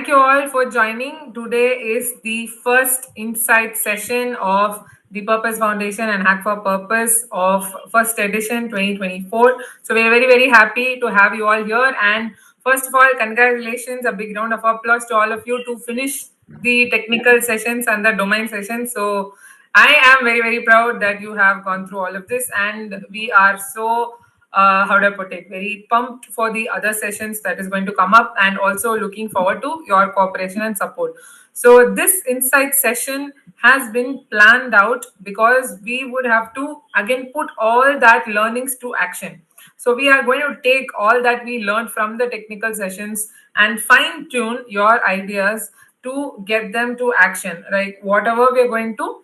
Thank you all for joining. Today is the first insight session of the Purpose Foundation and Hack for Purpose of first edition 2024. So we're very, very happy to have you all here. And first of all, congratulations, a big round of applause to all of you to finish the technical sessions and the domain sessions. So I am very, very proud that you have gone through all of this, and we are so how do I put it, very pumped for the other sessions that is going to come up, and also looking forward to your cooperation and support. So this insight session has been planned out because we would have to again put all that learnings to action. So we are going to take all that we learned from the technical sessions and fine tune your ideas to get them to action, right? Whatever we're going to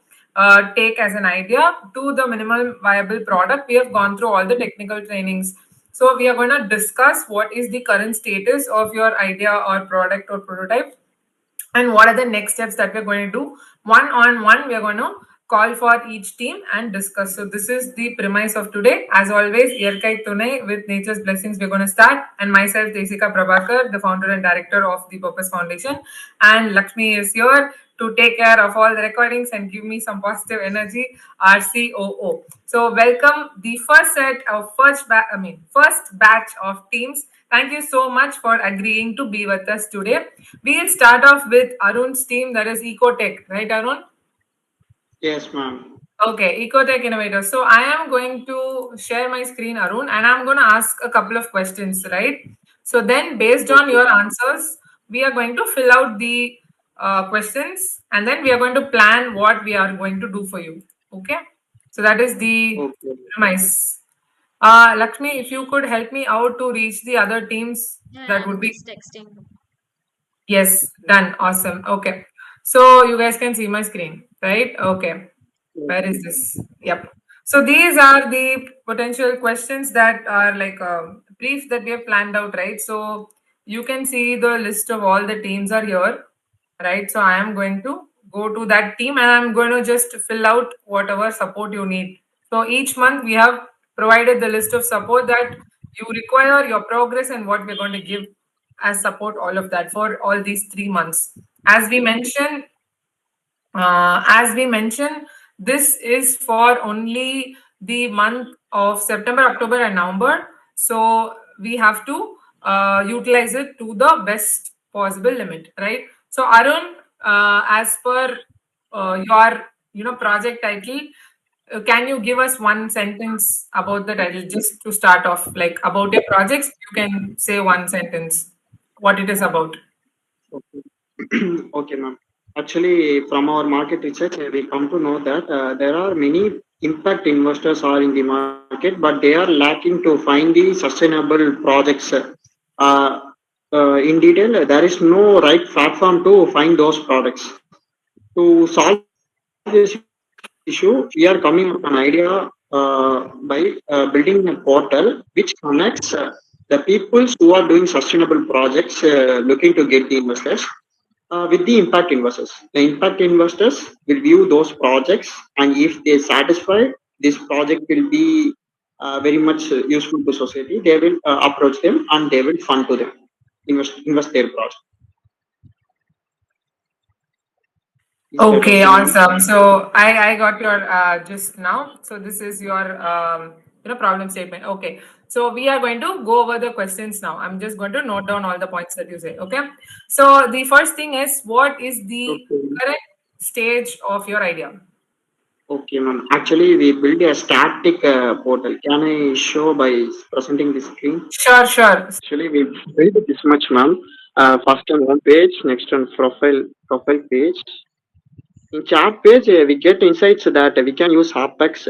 take as an idea to the minimal viable product. We have gone through all the technical trainings. So we are going to discuss what is the current status of your idea or product or prototype, and what are the next steps that we're going to do. One on one, we're going to call for each team and discuss. So this is the premise of today. As always, Yerkai Tune with Nature's Blessings, we're going to start. And myself, Desika Prabhakar, the founder and director of the Purpose Foundation. And Lakshmi is here to take care of all the recordings and give me some positive energy, RCOO. So welcome the first set of first batch of teams. Thank you so much for agreeing to be with us today. We'll start off with Arun's team, that is Ecotech, right, Arun? Yes, ma'am. Okay, Ecotech Innovators. So I am going to share my screen, Arun, and I'm going to ask a couple of questions, right? So then, based on your answers, we are going to fill out the questions, and then we are going to plan what we are going to do for you. Okay? So that is the premise. Lakshmi, if you could help me out to reach the other teams, that would be. Just texting. Yes, done. Awesome. Okay. So you guys can see my screen, right? Okay. Where is this? Yep. So these are the potential questions that are like briefs that we have planned out, right? So you can see the list of all the teams are here, right? So I am going to go to that team and I'm going to just fill out whatever support you need. So each month we have provided the list of support that you require, your progress, and what we're going to give as support, all of that for all these 3 months. As we mentioned, this is for only the month of September, October, and November. So we have to utilize it to the best possible limit, right? So Arun, as per your project title, can you give us one sentence about the title just to start off, like about your projects? You can say one sentence what it is about. Okay, okay, ma'am. Actually, from our market research, we come to know that there are many impact investors are in the market, but they are lacking to find the sustainable projects. In detail, there is no right platform to find those products. To solve this issue, we are coming up with an idea by building a portal which connects the people who are doing sustainable projects looking to get the investors with the impact investors. The impact investors will view those projects, and if they satisfy, this project will be very much useful to society. They will approach them and they will fund to them, invest their project. Okay, awesome. So I got your just now. So this is your problem statement. Okay. So we are going to go over the questions now. I'm just going to note down all the points that you say. Okay. So the first thing is, what is the current stage of your idea? Okay, ma'am. Actually, we build a static portal. Can I show by presenting the screen? Sure, sure. Actually, we build this much, ma'am. First on home page, next on profile page. In chat page, we get insights that we can use Apex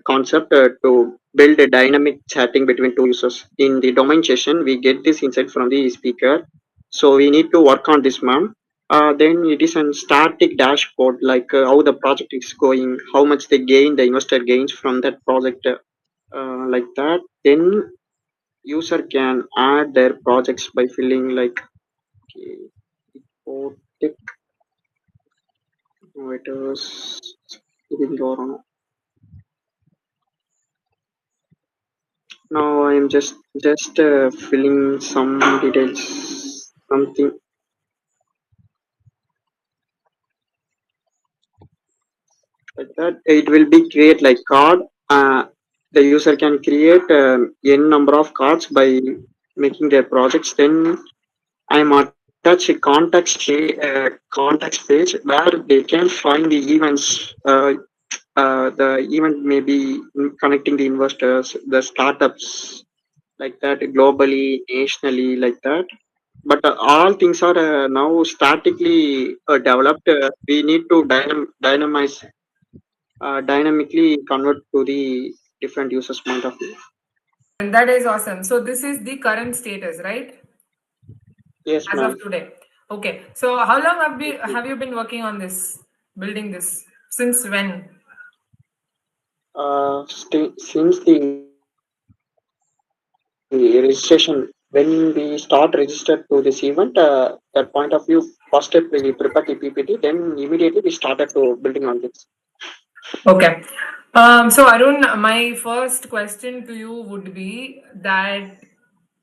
concept to build a dynamic chatting between two users. In the domain session, we get this insight from the speaker. So we need to work on this, ma'am. Then it is a static dashboard, like how the project is going, how much they gain, the investor gains from that project, like that. Then user can add their projects by filling like, okay, innovators. Now I am just filling some details, something. like that. It will be create like card. The user can create n number of cards by making their projects. Then I'm attach a context page where they can find the events. The event may be connecting the investors, the startups, like that, globally, nationally, like that. But all things are now statically developed. We need to dynamically convert to the different users' point of view. And that is awesome. So this is the current status, right? Yes, As ma'am. of today. Okay. So how long have you been working on this, building this? Since when? Since the registration, when we start registered to this event, that point of view, first step we prepare the PPT, then immediately we started to building on this. Okay. So Arun, my first question to you would be that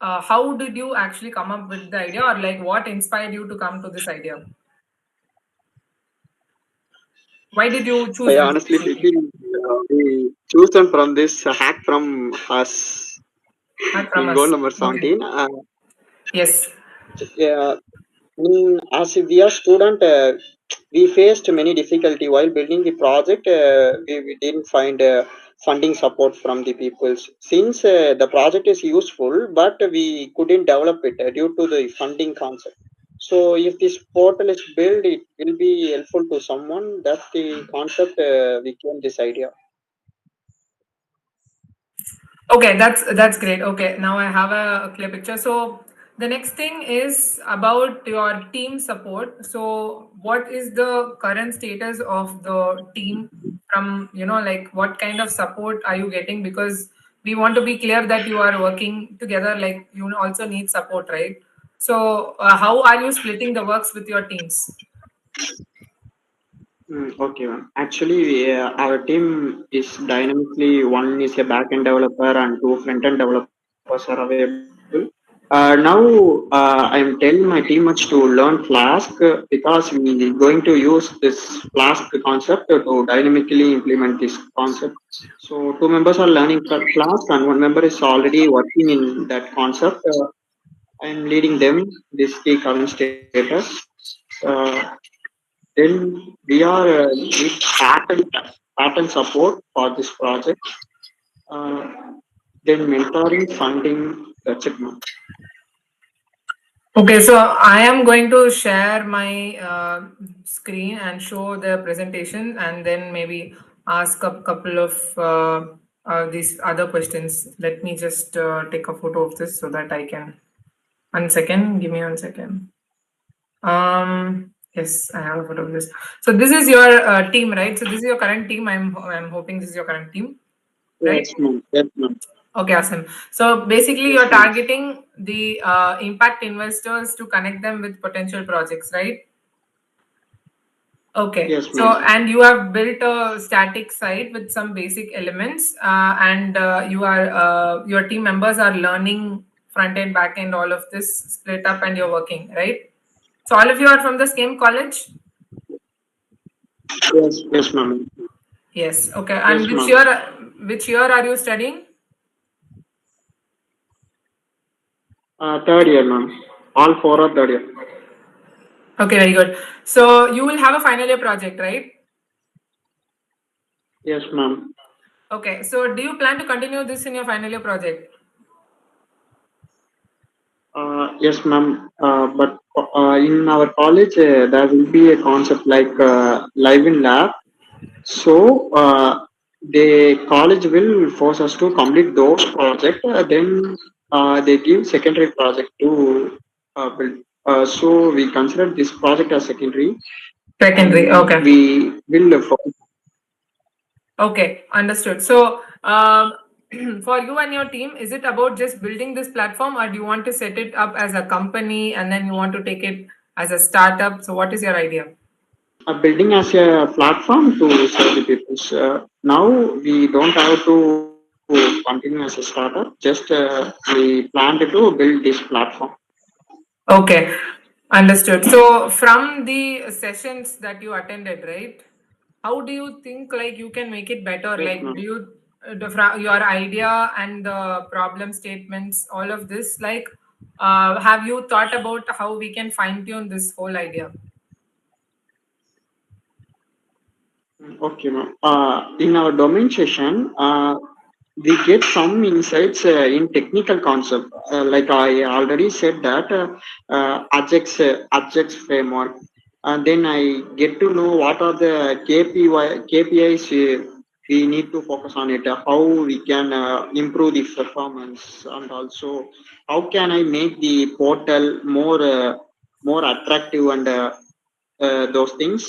how did you actually come up with the idea, or like what inspired you to come to this idea? Why did you choose I this honestly specifically? speaking, we chosen from this hack from us Not from in goal us. number Okay. 17. Yes. Yeah, as we are student, we faced many difficulty while building the project. We didn't find funding support from the peoples. Since the project is useful, but we couldn't develop it due to the funding concept. So if this portal is built, it will be helpful to someone. That's the concept. We came this idea. Okay, that's great. Okay, now I have a clear picture. So the next thing is about your team support. So what is the current status of the team from, like what kind of support are you getting? Because we want to be clear that you are working together, like you also need support, right? So how are you splitting the works with your teams? Okay, ma'am. Actually, our team is dynamically one is a backend developer and two front-end developers are available. Now, I'm telling my teammates to learn Flask because we going to use this Flask concept to dynamically implement this concept. So, two members are learning Flask and one member is already working in that concept. I'm leading them. This is the current status. Uh, then we are need pattern support for this project. Uh, then mentoring, funding, that's it, ma'am. Okay, so I am going to share my screen and show the presentation and then maybe ask a couple of these other questions. Let me just take a photo of this so that I can. 1 second, give me 1 second. Yes, I have a photo of this. So this is your team, right? So this is your current team. I'm hoping this is your current team, right? Yes, ma'am. Yes, ma'am. Okay, awesome. So basically, Yes, you're ma'am. targeting the impact investors to connect them with potential projects, right? Okay. Yes, So, ma'am. and you have built a static site with some basic elements, and your team members are learning front end, back end, all of this split up, and you're working, right? So, all of you are from the same college? Yes, yes, ma'am. Yes. Okay. And Yes, which ma'am. year? Which year are you studying? Third year, ma'am. All four are third year. Okay, very good. So, you will have a final year project, right? Yes, ma'am. Okay, so do you plan to continue this in your final year project? Yes, ma'am. But in our college, there will be a concept like live in lab. So the college will force us to complete those projects. Then they give secondary project to build. So we consider this project as secondary, Secondary, and okay. we will focus. Okay, understood. So, for you and your team, is it about just building this platform, or do you want to set it up as a company and then you want to take it as a startup? So, what is your idea? Building as a platform to serve the people. Now we don't have to continue as a startup. Just we planned to build this platform. Okay, understood. So, from the sessions that you attended, right? how do you think like you can make it better? Yes, Like, ma'am. do you your idea and the problem statements, all of this, like, have you thought about how we can fine tune this whole idea? Okay, ma'am. In our domain session, we get some insights in technical concept. Like I already said that Ajax framework. And then I get to know what are the KPIs we need to focus on it, how we can improve the performance, and also how can I make the portal more attractive and those things.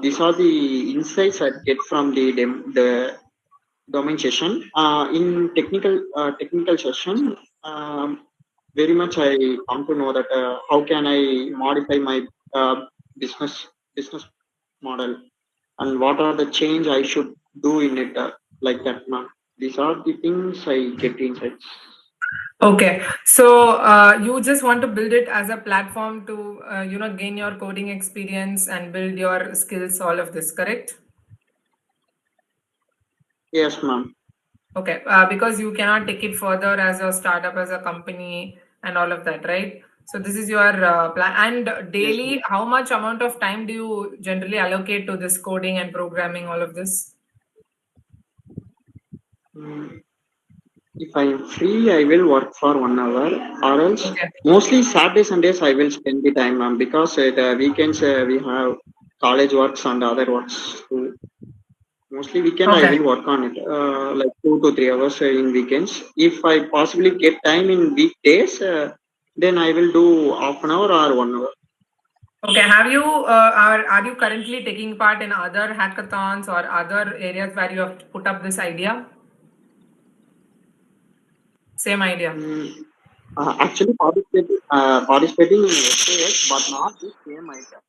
These are the insights I get from the domain session. In technical session, very much I come to know that how can I modify my uh, business business model, and what are the change I should do in it, like that. Ma'am. These are the things I get insights. Okay, so you just want to build it as a platform to gain your coding experience and build your skills, all of this, correct? Yes, ma'am. Okay, because you cannot take it further as a startup, as a company, and all of that, right? So this is your plan. And Yes, ma'am. daily, how much amount of time do you generally allocate to this coding and programming, all of this? Mm, if I am free, I will work for 1 hour, or else Okay. mostly Saturdays Sundays I will spend the time, ma'am, because the weekends we have college works and other works too. Mostly weekend I Okay. will work on it, like 2 to 3 hours in weekends. If I possibly get time in weekdays, then I will do half an hour or 1 hour. Okay. Have you are you currently taking part in other hackathons or other areas where you have put up this idea? Same idea. Mm, actually participating in SAS, but not the same item.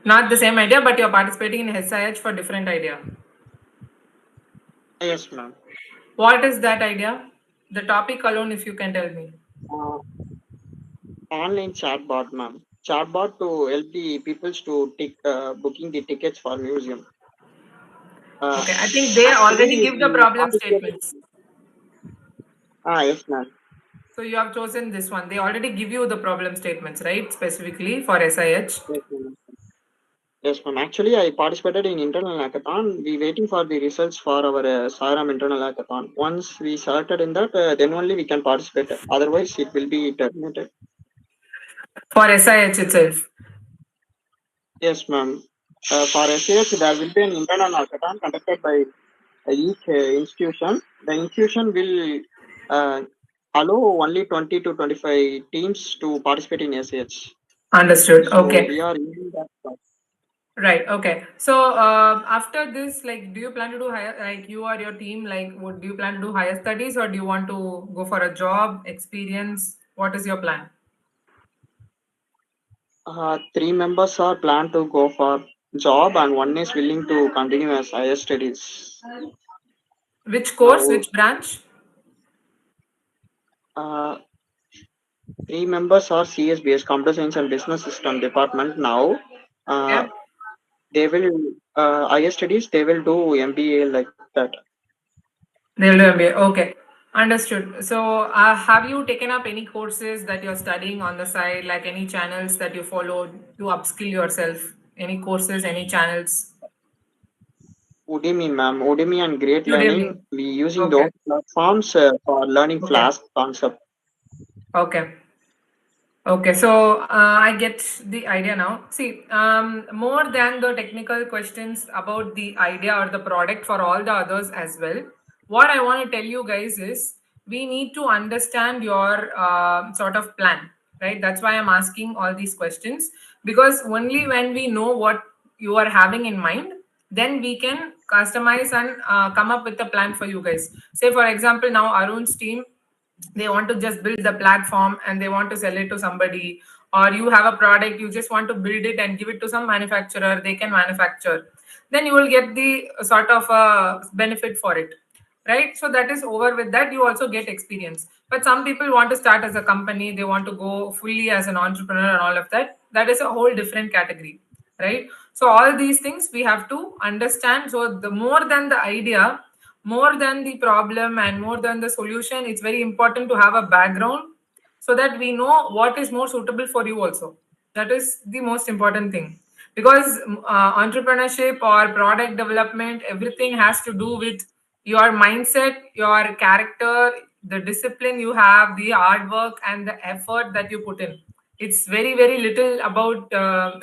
Not the same idea, but you're participating in SIH for different idea. Yes, ma'am. What is that idea? The topic alone, if you can tell me. Uh, Online chatbot, ma'am. Chatbot to help the peoples to booking the tickets for museum. Uh, Okay, I think they already Actually, give the we problem participated. statements. Yes, ma'am. So you have chosen this one. They already give you the problem statements, right? Specifically for SIH. Yes, ma'am. Yes, ma'am. Actually, I participated in internal hackathon. We waiting for the results for our SARAM internal hackathon. Once we selected in that, then only we can participate. Otherwise, it will be terminated. For SIH itself. Yes, ma'am. For SAS, there will be an internal hackathon conducted by each institution. The institution will uh, allow only 20 to 25 teams to participate in SH. Understood. So Okay. we are using that. Right. Okay. So after this, like, do you plan to do higher, like you or your team, like, would do you plan to do higher studies or do you want to go for a job experience? What is your plan? 3 members are planned to go for job, and one is willing to continue as higher studies. Which course, Now, which branch? uh, 3 members are CSBS, Computer Science and Business System Department. Now, uh, Okay. they will higher studies. They will do MBA like that. They'll do MBA. Okay. Understood. So, have you taken up any courses that you're studying on the side, like any channels that you follow to upskill yourself? Any courses, any channels? Udemy, ma'am. Udemy and Great Udemy. Learning. We using Okay. those platforms for learning Okay. Flask concept. Okay. Okay, so I get the idea now. See, more than the technical questions about the idea or the product for all the others as well, what I want to tell you guys is we need to understand your sort of plan, right? That's why I'm asking all these questions because only when we know what you are having in mind, then we can customize and come up with a plan for you guys. Say, for example, now Arun's team, they want to just build the platform and they want to sell it to somebody, or you have a product, you just want to build it and give it to some manufacturer, they can manufacture, then you will get the sort of benefit for it, right? So that is over. With that, you also get experience. But some people want to start as a company, they want to go fully as an entrepreneur and all of that, that is a whole different category, right? So all these things we have to understand. So the more than the idea, more than the problem and more than the solution, it's very important to have a background so that we know what is more suitable for you also. That is the most important thing, because entrepreneurship or product development, everything has to do with your mindset, your character, the discipline you have, the hard work and the effort that you put in. It's very very little about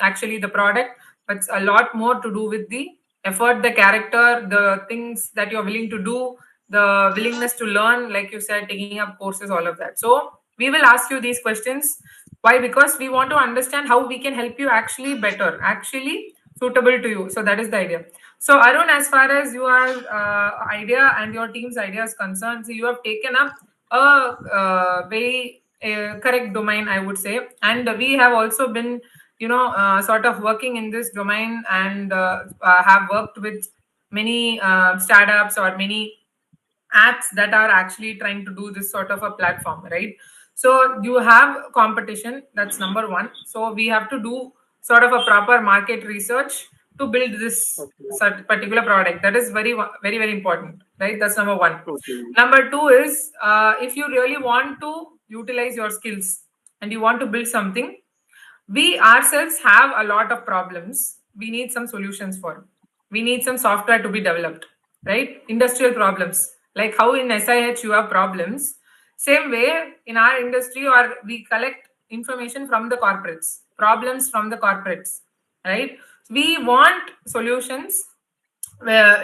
actually the product, but it's a lot more to do with the effort, the character, the things that you're willing to do, the willingness to learn, like you said, taking up courses, all of that. So we will ask you these questions. Why? Because we want to understand how we can help you actually better, actually suitable to you. So that is the idea. So Arun, as far as your idea and your team's idea is concerned, so you have taken up a very correct domain, I would say, and we have also been, sort of working in this domain and have worked with many startups or many apps that are actually trying to do this sort of a platform, right? So you have competition, that's number one. So we have to do sort of a proper market research to build this particular product. That is very very very important, right? That's number one. Number two is, if you really want to utilize your skills and you want to build something, we ourselves have a lot of problems we need some solutions for. We need some software to be developed, right? Industrial problems, like how in SIH you have problems, same way in our industry, or we collect information from the corporates, problems from the corporates, right? We want solutions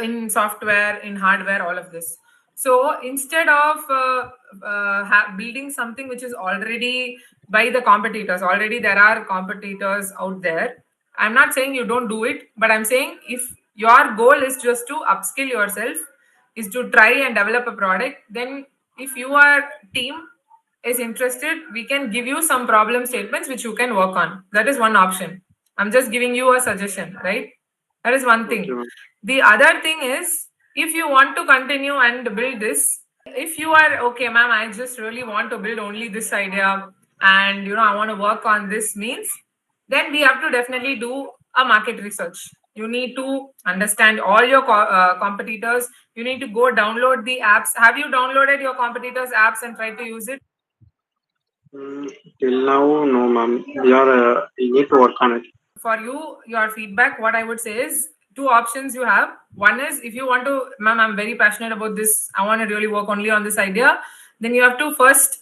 in software, in hardware, all of this. So instead of building something which is already by the competitors, already there are competitors out there. I'm not saying you don't do it, but I'm saying if your goal is just to upskill yourself, is to try and develop a product, then if your team is interested, we can give you some problem statements which you can work on. That is one option. I'm just giving you a suggestion, right? That is one thing. The other thing is, if you want to continue and build this, if you are okay, ma'am, I just really want to build only this idea and I want to work on this means, then we have to definitely do a market research. You need to understand all your competitors. You need to go download the apps. Have you downloaded your competitors' apps and tried to use it? Till now, no, ma'am. We need to work on it. For you, your feedback, what I would say is two options you have. One is, if you want to, ma'am, I'm very passionate about this, I want to really work only on this idea, then you have to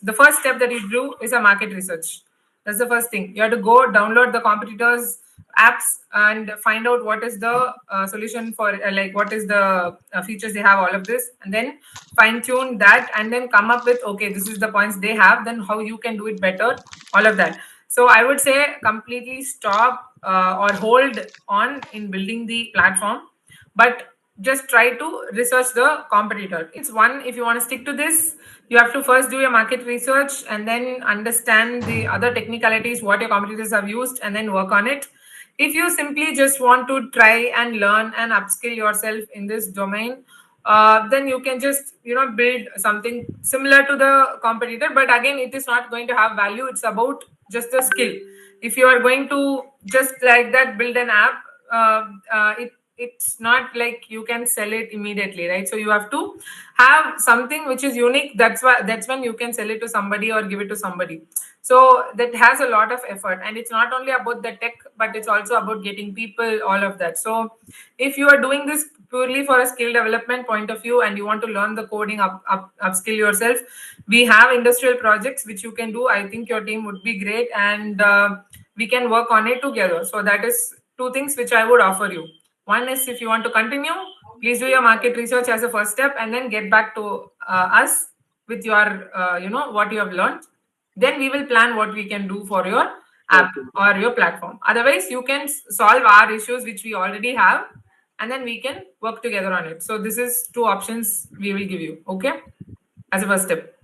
the first step that you do is a market research. That's the first thing. You have to go download the competitors' apps and find out what is the solution for, like, what is the features they have, all of this, and then fine tune that, and then come up with, okay, this is the points they have, then how you can do it better, all of that. So I would say completely stop or hold on in building the platform, but just try to research the competitor. It's one, if you want to stick to this, you have to first do your market research and then understand the other technicalities, what your competitors have used, and then work on it. If you simply just want to try and learn and upskill yourself in this domain, then you can just build something similar to the competitor, but again, it is not going to have value. It's about just the skill. If you are going to just like that build an app, it's not like you can sell it immediately, right? So you have to have something which is unique. That's when you can sell it to somebody or give it to somebody. So that has a lot of effort, and it's not only about the tech, but it's also about getting people, all of that. So if you are doing this purely for a skill development point of view and you want to learn the coding, upskill yourself, we have industrial projects which you can do. I think your team would be great, and we can work on it together. So that is two things which I would offer you. One is, if you want to continue, please do your market research as a first step, and then get back to us with your what you have learned. Then we will plan what we can do for your app or your platform. Otherwise, you can solve our issues which we already have, and then we can work together on it. So this is two options we will give you, okay, as a first step.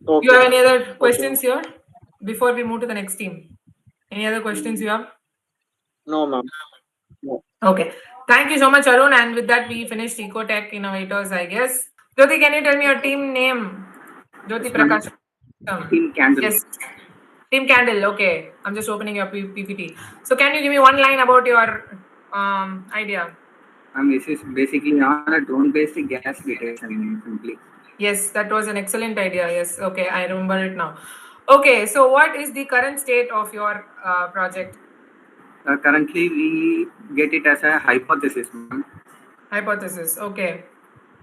Okay. You have any other questions here before we move to the next team? Any other questions you have? No, ma'am. No. Okay. Thank you so much, Arun. And with that, we finished Ecotech Innovators, I guess. Jyoti, can you tell me your team name? Jyoti Prakash. Team Candle. Yes. Team Candle. Okay, I'm just opening your PPT. So can you give me one line about your idea? This is basically on a drone-based gas detection, simply. Yes, that was an excellent idea. Yes, okay, I remember it now. Okay, so what is the current state of your project? Currently, we get it as a hypothesis, ma'am. Hypothesis. Okay.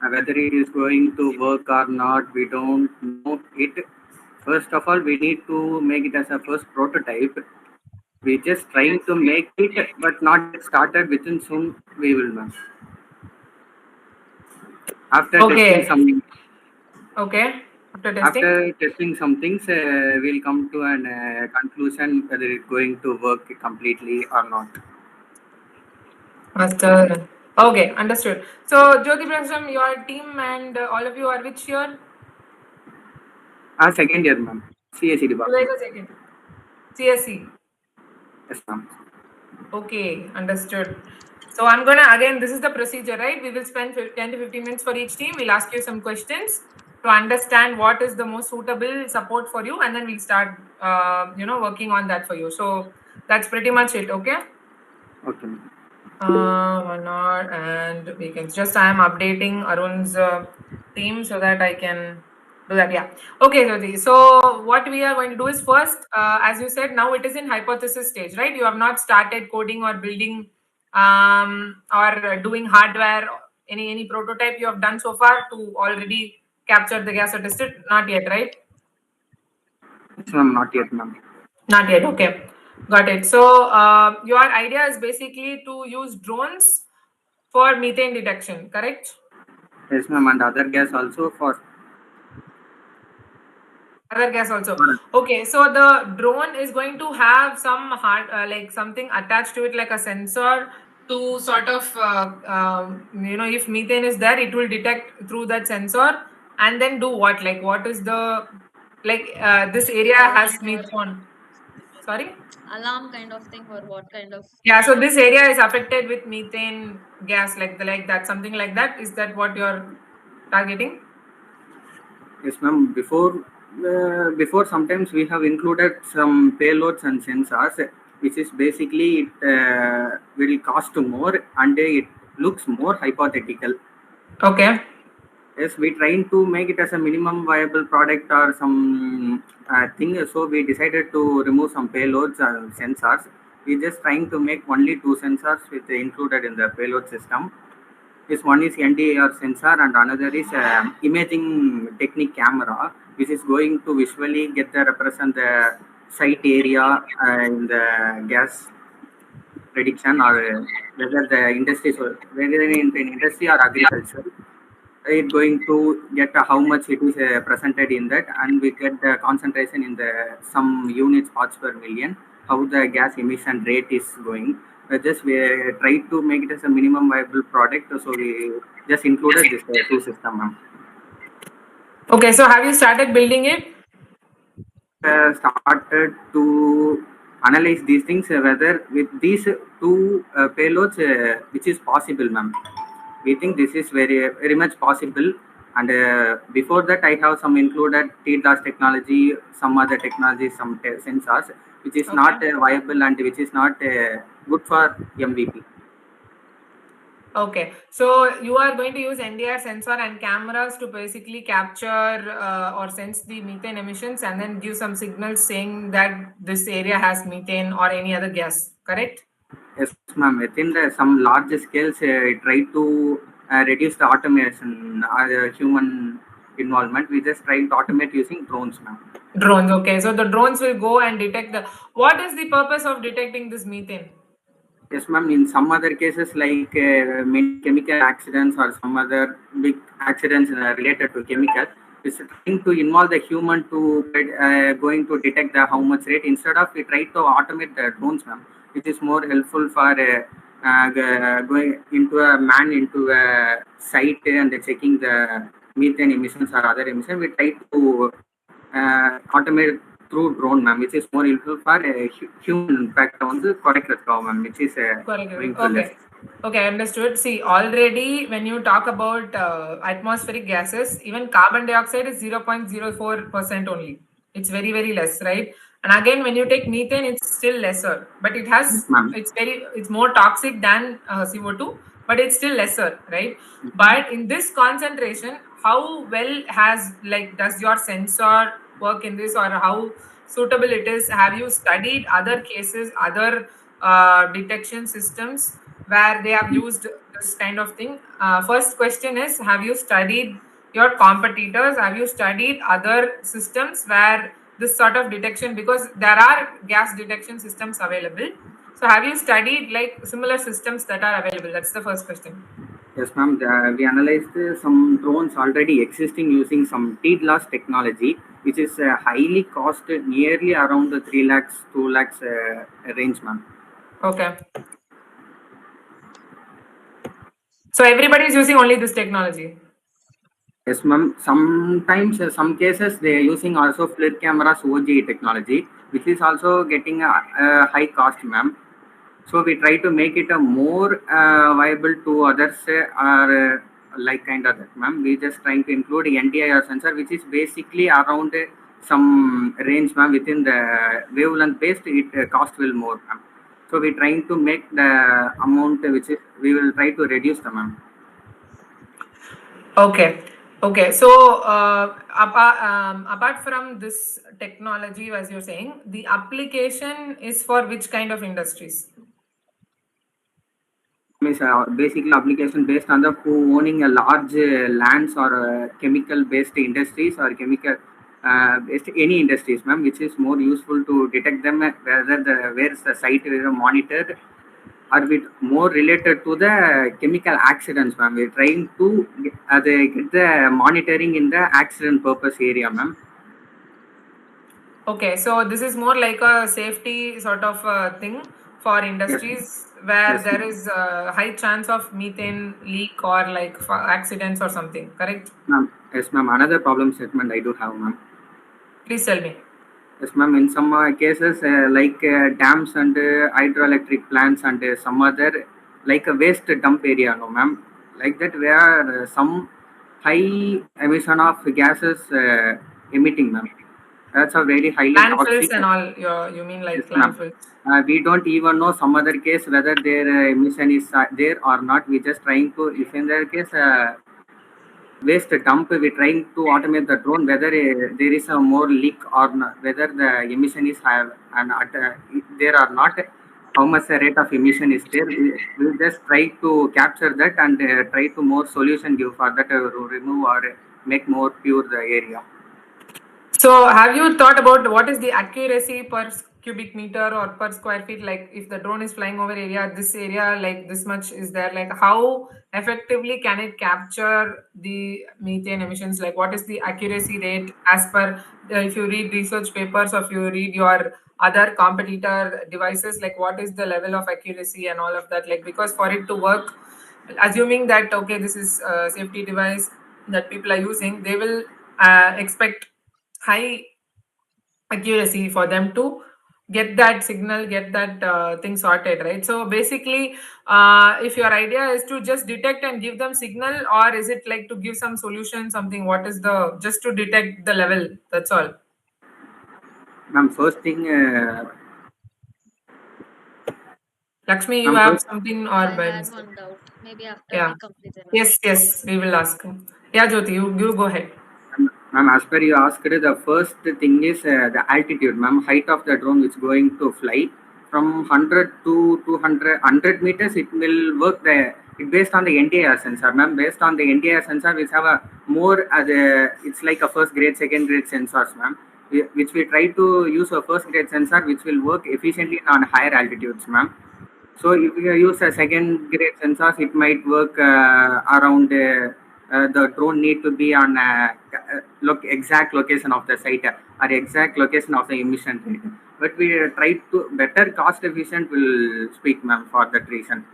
Whether it is going to work or not, we don't know it. First of all, we need to make it as a first prototype. We're just trying to make it, but not started. Within soon, we will, ma'am. After testing some. Okay. After testing some things, we'll come to an conclusion whether it's going to work completely or not. Master. Okay, understood. So, Jyoti Prasam, your team and all of you are which year? Second year, ma'am. CSE department. Second. CSE. Yes, ma'am. Okay, understood. So I'm gonna again, this is the procedure, right? We will spend 10 to 15 minutes for each team. We'll ask you some questions to understand what is the most suitable support for you, and then we'll start, working on that for you. So that's pretty much it. Okay. Okay. 1 hour, and we can just I am updating Arun's team so that I can do that. Yeah. Okay, Jyoti. So what we are going to do is first, as you said, now it is in hypothesis stage, right? You have not started coding or building or doing hardware, any prototype you have done so far to already capture the gas or test it? Not yet, right? Yes, ma'am. Not yet, ma'am. Not yet. Okay. Got it. So your idea is basically to use drones for methane detection, correct? Yes, ma'am. And other gas also for. Other gas also. Okay, so the drone is going to have some like something attached to it, like a sensor to sort of, if methane is there, it will detect through that sensor and then do what? Like, what is the, like, this area has methane. Sorry? Alarm kind of thing, or what kind of? Yeah, so this area is affected with methane gas, like that, something like that. Is that what you're targeting? Yes, ma'am. Before sometimes we have included some payloads and sensors, which is basically it will cost more and it looks more hypothetical. Okay. Yes, we trying to make it as a minimum viable product or some thing. So we decided to remove some payloads and sensors. We just trying to make only 2 sensors with included in the payload system. This one is NDAR sensor and another is imaging technique camera, which is going to visually get the represent the site area and the gas prediction, or whether the industry, whether in industry or agriculture, it's going to get how much it is presented in that, and we get the concentration in the some units parts per million, how the gas emission rate is going. Just we try to make it as a minimum viable product, so we just included this 2 system, ma'am. Okay, so have you started building it? Started to analyze these things, whether with these 2 payloads, which is possible, ma'am. We think this is very much possible, and before that I have some included TDAS technology, some other technologies, some sensors, which is not viable and which is not good for MVP. Okay, so you are going to use NDR sensor and cameras to basically capture or sense the methane emissions and then give some signals saying that this area has methane or any other gas, correct? Yes, ma'am. Within some large scales, try to reduce the automation, human involvement. We just try to automate using drones, ma'am. Drones, okay. So the drones will go and detect what is the purpose of detecting this methane? Yes, ma'am. In some other cases, like chemical accidents or some other big accidents related to chemical, it's trying to involve the human to going to detect the how much rate. Instead of we try to automate the drones, ma'am, which is more helpful for going into a man into a site and checking the methane emissions or other emissions. We try to automate through drone, ma'am, which is more helpful for human impact on the correct ma'am, which is going to less. Okay, understood. See, already when you talk about atmospheric gases, even carbon dioxide is 0.04% only. It's very, very less, right? And again, when you take methane, it's still lesser, but it has Yes, ma'am. it's more toxic than CO2, but it's still lesser, right? But in this concentration, how well does your sensor work in this, or how suitable it is? Have you studied other cases, other detection systems where they have used this kind of thing? First question is, have you studied your competitors? Have you studied other systems where this sort of detection, because there are gas detection systems available? So have you studied like similar systems that are available? That's the first question. Yes, ma'am. We analyzed some drones already existing using some TDLAS technology, which is highly cost, nearly around the 3 lakhs, 2 lakhs range, ma'am. Okay. So everybody is using only this technology. Yes, ma'am. Sometimes, some cases, they are using also FLIR cameras OGE technology, which is also getting a high cost, ma'am. So we try to make it a more viable to others, or like kind of that, ma'am. We just trying to include NDIR sensor, which is basically around some range, ma'am. Within the wavelength based, it cost will more, ma'am. So we trying to make the amount which is we will try to reduce the, ma'am. Okay. Okay. So apart from this technology, as you're saying, the application is for which kind of industries? Is basically application based on the who owning a large lands or chemical based industries or chemical based any industries, ma'am, which is more useful to detect them, whether where is the site is monitored, or with more related to the chemical accidents, ma'am. We're trying to get the monitoring in the accident purpose area, ma'am. Okay, so this is more like a safety sort of thing for Yes, industries where yes, there ma'am. is a high chance of methane leak or like accidents or something, correct? Ma'am. Yes, ma'am. Another problem statement I do have, ma'am. Please tell me. Yes, ma'am. In some cases, like dams and hydroelectric plants and some other, like a waste dump area, no, ma'am. Like that, where some high emission of gases emitting, ma'am. That's a very highly Landfills toxic. and all, you mean Yes, like ma'am. landfills? We don't even know some other case whether their emission is there or not. We just trying to, if in their case, waste dump, we're trying to automate the drone whether there is a more leak or not, whether the emission is have and there or not, how much the rate of emission is there. We just try to capture that and try to more solution give for that, remove or make more pure the area. So have you thought about what is the accuracy per cubic meter or per square feet? Like if the drone is flying over this area, like this much is there, like how effectively can it capture the methane emissions? Like what is the accuracy rate as per if you read research papers or if you read your other competitor devices, like what is the level of accuracy and all of that? Like because for it to work, assuming that okay, this is a safety device that people are using, they will expect high accuracy for them to get that signal, get that thing sorted, right? So basically, if your idea is to just detect and give them signal, or is it like to give some solution, something? What is the just to detect the level? That's all. Ma'am, first thing, Lakshmi, you ma'am, have first, something I or by had mistake? one doubt. Maybe after Yeah. we complete, then I'll Yes, ask. yes. We will ask. Yeah, Jyoti, you go ahead. ma'am, as per you asked, the first thing is the altitude, ma'am, height of the drone which going to fly from 100 to 200 meters. It will work it based on the NDIR sensor, ma'am. Based on the NDIR sensor, which have a more it's like a first grade, second grade sensors, ma'am. Which we try to use a first grade sensor, which will work efficiently on higher altitudes, ma'am. So if you use a second grade sensors, it might work around the drone need to be on exact location of the site or exact location of the emission rate. But we try to better cost efficient will speak, ma'am, for that reason.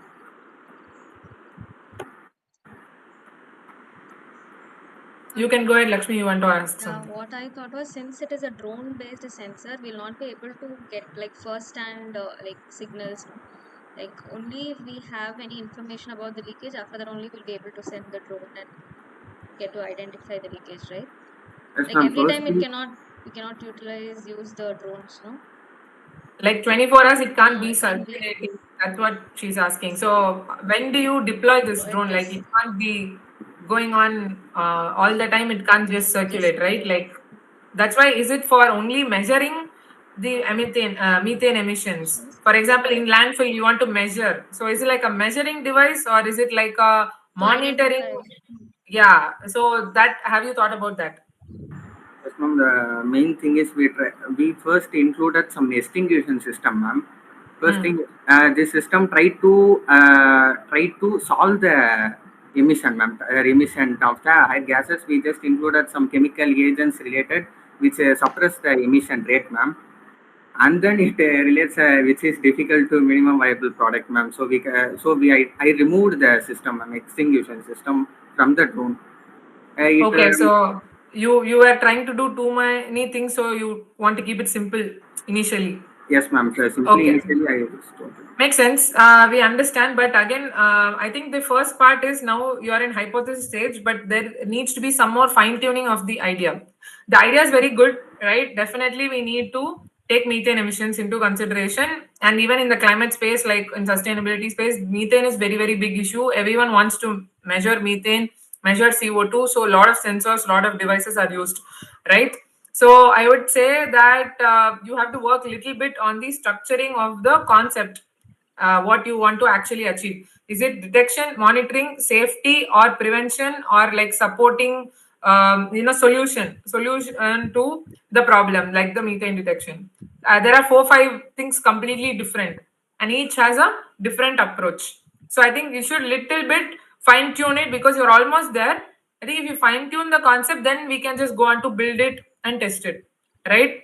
You can go ahead, Lakshmi. You want to ask something? What I thought was, since it is a drone based sensor, we'll not be able to get like first hand like signals. No? Like only if we have any information about the leakage, after that only we'll be able to send the drone and get to identify the leakage, right? Yes, Like ma'am. every First time it thing, cannot we cannot use the drones, no? Like 24 hours, it can't be It can't be circulating. That's what she's asking. So when do you deploy this deployed drone? Like this. it can't be going on all the time. It can't just circulate, right? Like that's why. Is it for only measuring the methane emissions? For example, in landfill, you want to measure. So is it like a measuring device or is it like a To monitoring? identify. Yeah. So that have you thought about that? Yes, ma'am. The main thing is we first included some extinguishing system, ma'am. First thing, this system try to solve the emission, ma'am. Emission of the high gases. We just included some chemical agents related, which suppress the emission rate, ma'am. And then it relates, which is difficult to minimum viable product, ma'am. I removed the system, ma'am, extinguishing system from the drone. It Okay, so you were trying to do too many things, so you want to keep it simple initially. Yes, ma'am. So simply Okay, initially I stopped it. makes sense. We understand, but again, I think the first part is now you are in hypothesis stage, but there needs to be some more fine tuning of the idea. The idea is very good, right? Definitely, we need to take methane emissions into consideration, and even in the climate space, like in sustainability space, methane is very big issue. Everyone wants to measure methane, measure CO2, so a lot of sensors, a lot of devices are used, right? So I would say that you have to work a little bit on the structuring of the concept, what you want to actually achieve. Is it detection, monitoring, safety, or prevention, or like supporting, solution to the problem, like the methane detection? There are 4-5 things completely different, and each has a different approach. So I think you should little bit fine tune it because you're almost there. I think if you fine tune the concept, then we can just go on to build it and test it, right?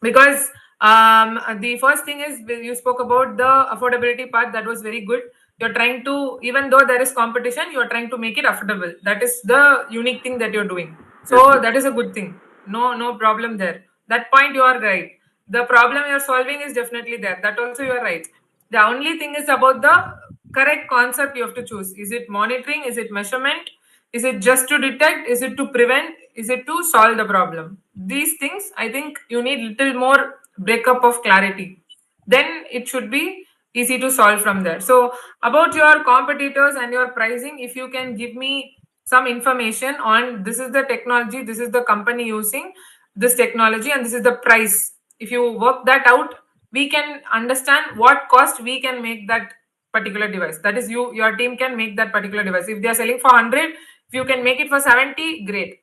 Because the first thing is you spoke about the affordability part. That was very good. You're trying to, even though there is competition, you're trying to make it affordable. That is the unique thing that you're doing. Yes, So ma'am. that is a good thing. No problem there. That point you are right. The problem you're solving is definitely there. That also you are right. The only thing is about the correct concept you have to choose. Is it monitoring? Is it measurement? Is it just to detect? Is it to prevent? Is it to solve the problem? These things, I think you need little more breakup of clarity. Then it should be easy to solve from there. So about your competitors and your pricing, if you can give me some information on this is the technology, this is the company using this technology, and this is the price. If you work that out, we can understand what cost we can make that particular device. That is, your team can make that particular device. If they are selling for 100, if you can make it for 70, great.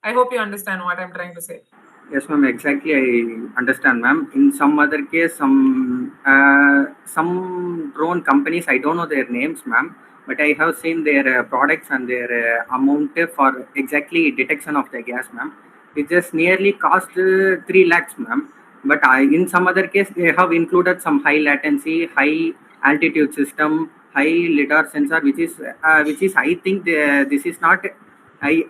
I hope you understand what I'm trying to say. Yes, ma'am. Exactly, I understand, ma'am. In some other case, some drone companies, I don't know their names, ma'am, but I have seen their products and their amount for exactly detection of the gas, ma'am. It just nearly cost 3 lakhs, ma'am. But in some other case, they have included some high latency, high altitude system, high lidar sensor, which is I think this is not. I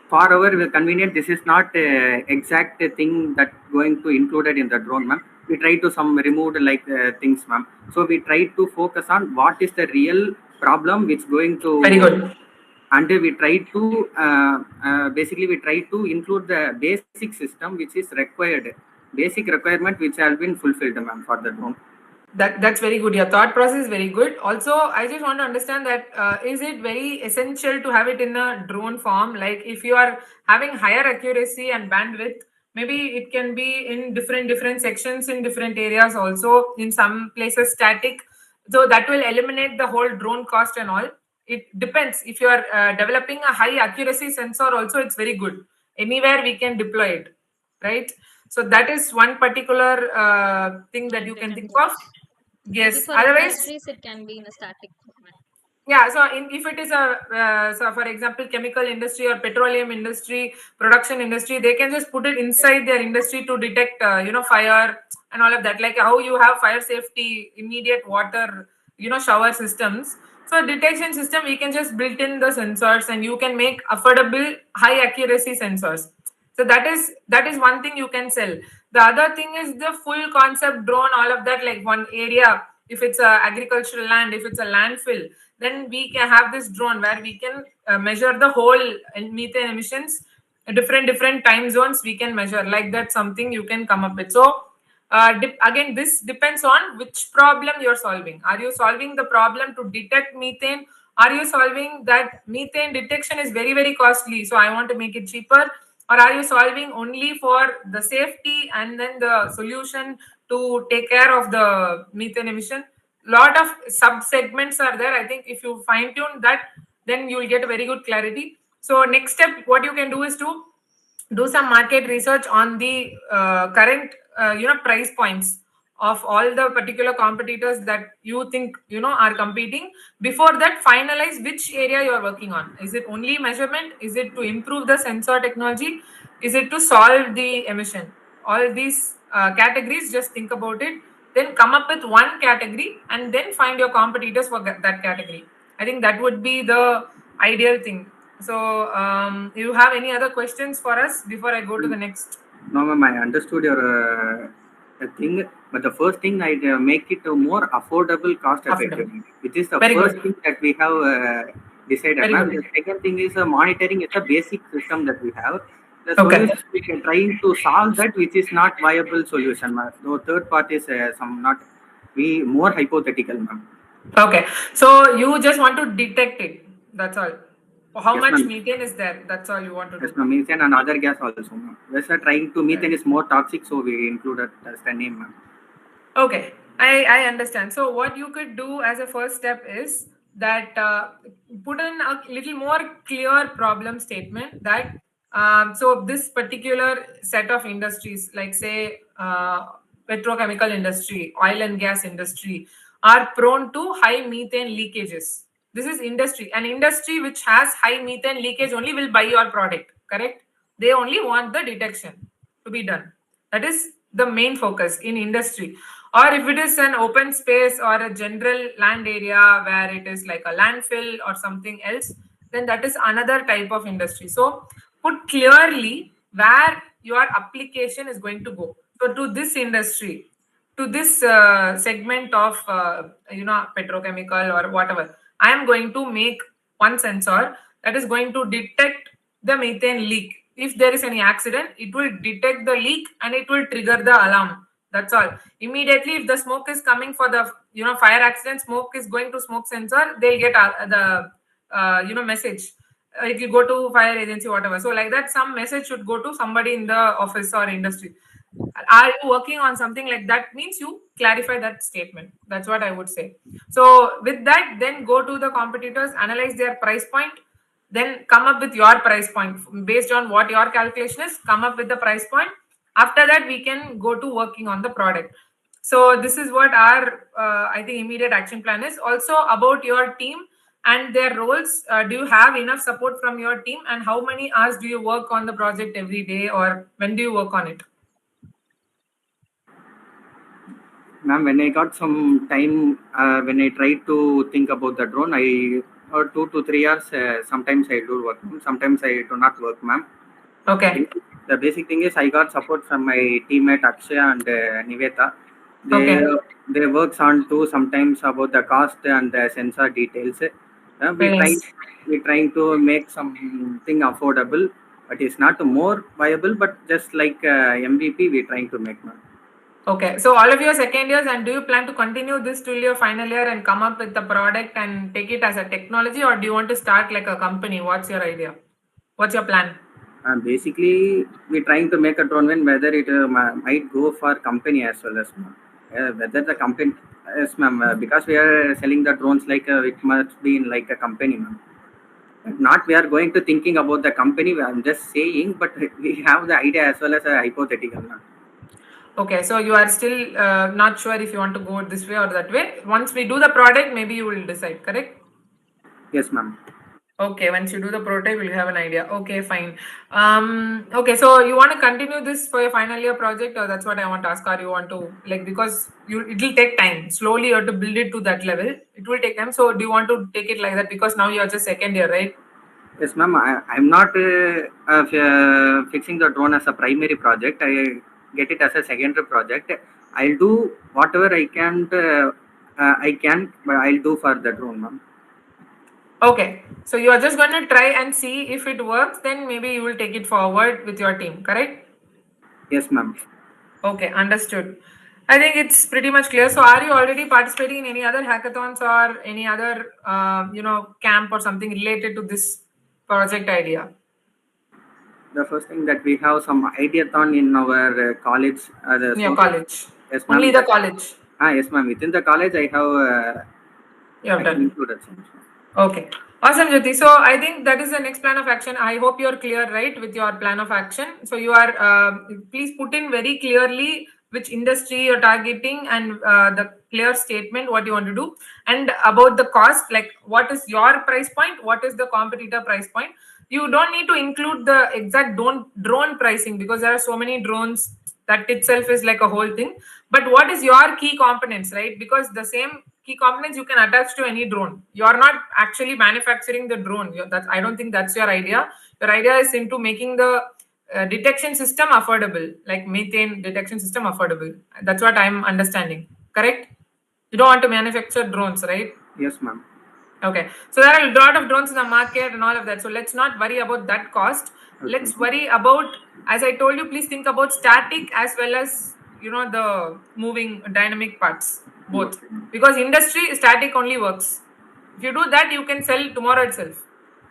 for our convenience, this is not exact thing that going to included in the drone, ma'am. We try to some removed like things, ma'am. So we try to focus on what is the real problem which going to, Very good. and we try to basically we try to include the basic system which is required, basic requirement which has been fulfilled, ma'am, for the drone. That's very good. Your thought process is very good. Also, I just want to understand that is it very essential to have it in a drone form? Like if you are having higher accuracy and bandwidth, maybe it can be in different sections in different areas. Also, in some places static, so that will eliminate the whole drone cost and all. It depends. If you are developing a high accuracy sensor, also it's very good. Anywhere we can deploy it, right? So that is one particular thing that you can Generated think of. device. Maybe Yes. for Otherwise, industries, it can be in a static format. yeah. So if it is a so for example, chemical industry or petroleum industry, production industry, they can just put it inside their industry to detect, fire and all of that. Like how you have fire safety, immediate water, shower systems. So detection system, we can just build in the sensors, and you can make affordable, high accuracy sensors. So that is one thing you can sell. The other thing is the full concept drone, all of that, like one area. If it's a agricultural land, if it's a landfill, then we can have this drone where we can measure the whole methane emissions different time zones we can measure. Like that's something you can come up with. So again, this depends on which problem you're solving. Are you solving the problem to detect methane? Are you solving that methane detection is very, very costly, so I want to make it cheaper? Or are you solving only for the safety and then the solution to take care of the methane emission? Lot of sub segments are there. I think if you fine tune that, then you will get a very good clarity. So next step, what you can do is to do some market research on the current price points of all the particular competitors that you think are competing. Before that, finalize which area you are working on. Is it only measurement? Is it to improve the sensor technology? Is it to solve the emission? All these categories, just think about it, then come up with one category and then find your competitors for that category. I think that would be the ideal thing. So, you have any other questions for us before I go to the next? No, ma'am, I understood your thing, but the first thing I make it a more affordable, cost effective, which is the Very first good. thing that we have decided. Very Ma'am, good. the second thing is monitoring is a basic system that we have. The Okay. solution we can trying to solve that, which is not viable solution, ma'am. So third part is some not we more hypothetical, ma'am. Okay. So you just want to detect it. That's all. How Yes, much ma'am. methane is there? That's all you want to Yes, do. ma'am. Methane and other gas also, ma'am. We're trying to methane is more toxic, so we included as the name, ma'am. Okay, I understand. So what you could do as a first step is that put in a little more clear problem statement that so this particular set of industries, like say petrochemical industry, oil and gas industry, are prone to high methane leakages. This is industry. An industry which has high methane leakage only will buy your product, correct? They only want the detection to be done. That is the main focus in industry. Or if it is an open space or a general land area where it is like a landfill or something else, then that is another type of industry. So put clearly where your application is going to go. So to this industry, to this segment of petrochemical or whatever, I am going to make one sensor that is going to detect the methane leak. If there is any accident, it will detect the leak and it will trigger the alarm. That's all. Immediately, if the smoke is coming for the fire accident, smoke is going to smoke sensor, they'll get the message. It will go to fire agency, whatever. So like that, some message should go to somebody in the office or industry. Are you working on something like that? Means you clarify that statement. That's what I would say. So with that, then go to the competitors, analyze their price point, then come up with your price point based on what your calculation is. Come up with the price point. After that, we can go to working on the product. So this is what our I think immediate action plan is. Also about your team and their roles. Do you have enough support from your team, and how many hours do you work on the project every day, or when do you work on it? Ma'am, when I got some time, when I tried to think about the drone, I 2 to 3 hours. Sometimes I do work, sometimes I do not work, ma'am. Okay. The basic thing is I got support from my teammate Akshay and Niveta. They works on too sometimes about the cost and the sensor details. We trying to make something affordable, but it's not more viable. But just like MVP, we trying to make, ma'am. Okay, so all of your second years, and do you plan to continue this till your final year and come up with the product and take it as a technology, or do you want to start like a company? What's your idea? What's your plan? Basically, we're trying to make a drone when whether it might go for company as well as whether the company, yes, ma'am, because we are selling the drones like it must be in like a company, ma'am. Not we are going to thinking about the company. I'm just saying, but we have the idea as well as a hypothetical, ma'am. Okay, so you are still not sure if you want to go this way or that way. Once we do the product, maybe you will decide, correct? Yes, ma'am. Okay, once you do the prototype, we'll have an idea. Okay, fine. Okay, so you want to continue this for your final year project, or that's what I want to ask, or you want to because it will take time. Slowly you have to build it to that level. It will take time. So do you want to take it like that because now you are just second year, right? Yes, ma'am. I'm not fixing the drone as a primary project. I get it as a secondary project. I'll do whatever I can. But I'll do for the drone, ma'am. Okay. So you are just going to try and see if it works. Then maybe you will take it forward with your team. Correct? Yes, ma'am. Okay, understood. I think it's pretty much clear. So, are you already participating in any other hackathons or any other, camp or something related to this project idea? The first thing that we have some ideathon in our college. In your college? Yes, Only ma'am. the college Yes, ma'am. Within the college, I have you have done. included some. Okay. Awesome, Jyoti. So I think that is the next plan of action. I hope you're clear, right, with your plan of action. So you are, please put in very clearly which industry you're targeting and the clear statement what you want to do, and about the cost, like what is your price point, what is the competitor price point. You don't need to include the exact drone pricing because there are so many drones that itself is like a whole thing. But what is your key components, right? Because the same key components you can attach to any drone. You are not actually manufacturing the drone. I don't think that's your idea. Your idea is into making the detection system affordable, like methane detection system affordable. That's what I'm understanding. Correct? You don't want to manufacture drones, right? Yes, ma'am. Okay. So there are a lot of drones in the market and all of that. So let's not worry about that cost. Okay. Let's worry about, as I told you, please think about static as well as the moving dynamic parts, both. Okay. Because industry static only works. If you do that, you can sell tomorrow itself.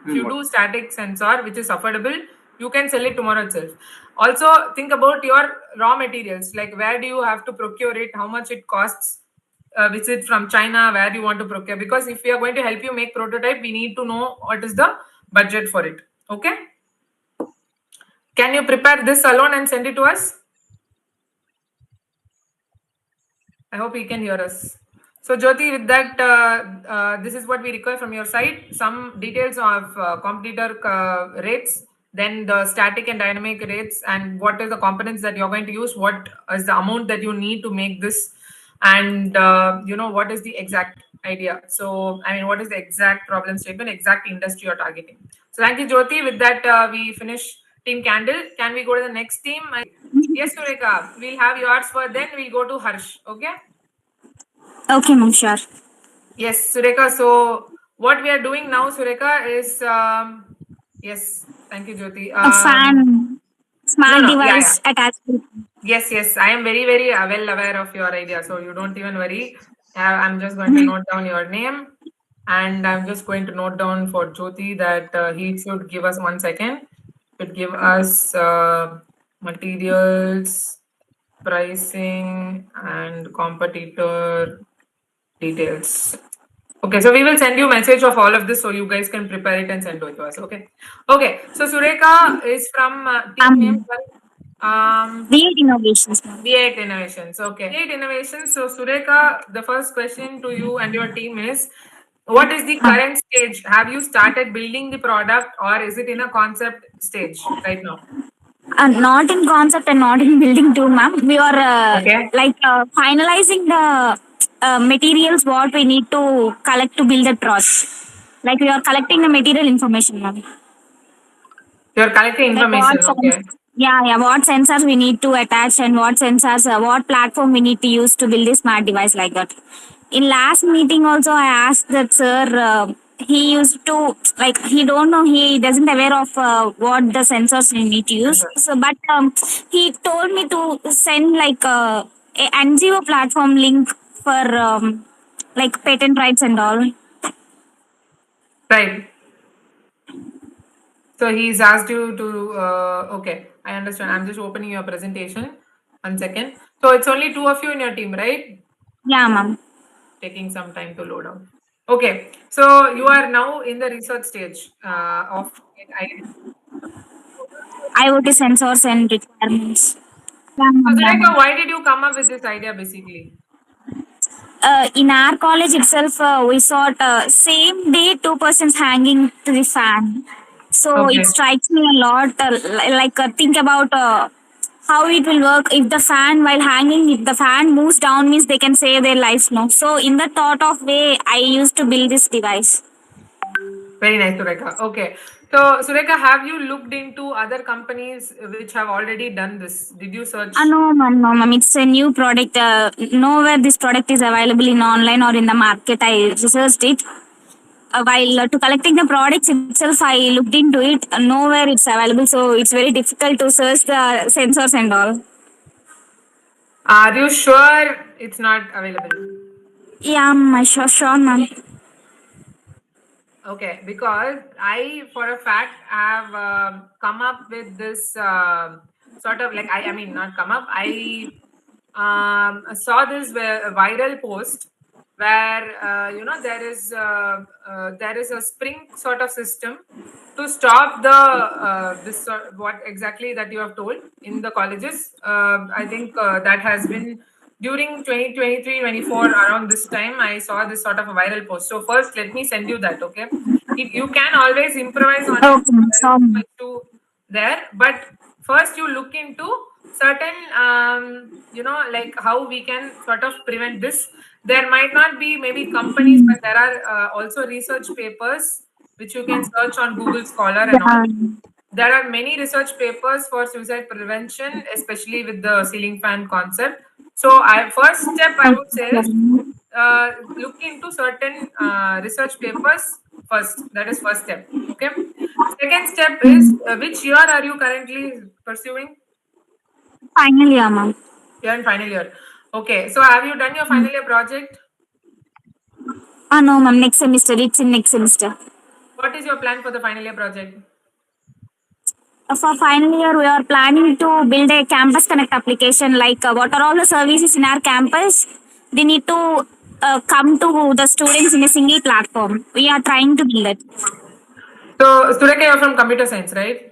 If you Okay. do static sensor, which is affordable, you can sell it tomorrow itself. Also, think about your raw materials, like where do you have to procure it, how much it costs, which is from China, where you want to procure. Because if we are going to help you make prototype, we need to know what is the budget for it. Okay? Can you prepare this alone and send it to us? I hope you can hear us. So Jyoti, with that, this is what we require from your side. Some details of competitor rates, then the static and dynamic rates, and what is the components that you're going to use, what is the amount that you need to make this, and what is the exact idea. So, I mean, what is the exact problem statement, exact industry you're targeting. So thank you, Jyoti. With that, we finish Team Candle. Can we go to the next team? Yes, Sureka, we'll have yours for then. We'll go to Harsh. Okay? Okay, ma'am, sure. Yes, Sureka. So what we are doing now, Sureka, is yes. Thank you, Jyoti. A fan, smart device attached. Yes. I am very, very well aware of your idea. So you don't even worry. I'm just going to note down your name, and I'm just going to note down for Jyoti that he should give us 1 second. Should give us materials, pricing, and competitor details. Okay, so we will send you a message of all of this so you guys can prepare it and send it to us. Okay. So Sureka is from team name. V8 Innovations, ma'am. V8 Innovations. Okay. V8 Innovations. So Sureka, the first question to you and your team is, what is the current stage? Have you started building the product or is it in a concept stage right now? Not in concept and not in building too, ma'am. We are finalizing the materials what we need to collect to build the product. Like we are collecting the material information, ma'am. You're collecting information, okay. Yeah. What sensors we need to attach and what sensors, what platform we need to use to build this smart device like that. In last meeting also, I asked that sir. He used to he don't know, he doesn't aware of what the sensors we need to use. So, but he told me to send a NGO platform link for patent rights and all. Right. So he's asked you to, okay, I understand. I'm just opening your presentation. 1 second. So it's only 2 of you in your team, right? Yeah, ma'am. Taking some time to load out. Okay. So you are now in the research stage of IoT sensors and requirements. So Zuleika, why did you come up with this idea basically? In our college itself, we saw same day 2 persons hanging to the fan. So it strikes me a lot. Think about how it will work if the fan, while hanging, if the fan moves down, means they can save their lives. No. So in the thought of way, I used to build this device. Very nice, Sureka. Okay. So, Sureka, have you looked into other companies which have already done this? Did you search? No, ma'am. It's a new product. Nowhere this product is available in online or in the market. I researched it. while to collecting the products itself, I looked into it. Nowhere it's available, so it's very difficult to search the sensors and all. Are you sure it's not available? Yeah, sure, ma'am. Okay, because I, for a fact, have come up with this sort of like I mean not come up. I saw this viral post where there is a spring sort of system to stop the what exactly that you have told in the colleges. I think that has been during 2023-24 around this time. I saw this sort of a viral post. So first, let me send you that. Okay, you can always improvise on it. Okay, There is sure. no much to there, but first you look into certain like how we can sort of prevent this. There might not be maybe companies, but there are also research papers which you can search on Google Scholar and all. There are many research papers for suicide prevention, especially with the ceiling fan concept. So first step I would say is look into certain research papers first. That is first step. Okay. Second step is which year are you currently pursuing? Final year, ma'am. You're in final year. Okay. So have you done your final year project? No, ma'am. Next semester. It's in next semester. What is your plan for the final year project? For final year, we are planning to build a campus connect application. Like what are all the services in our campus? They need to come to the students in a single platform. We are trying to build it. So Sureka, you're from computer science, right?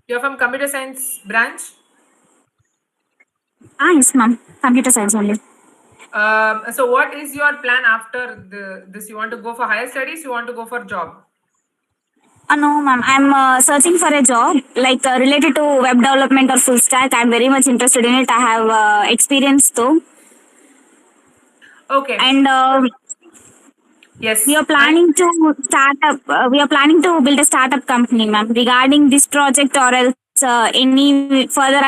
You're from computer science branch? Yes, ma'am. Computer science only. So what is your plan after this? You want to go for higher studies? You want to go for job? No, ma'am. I'm searching for a job like related to web development or full stack. I'm very much interested in it. I have experience though. Okay. And yes, we are planning to start up. We are planning to build a startup company, ma'am. Regarding this project or else any further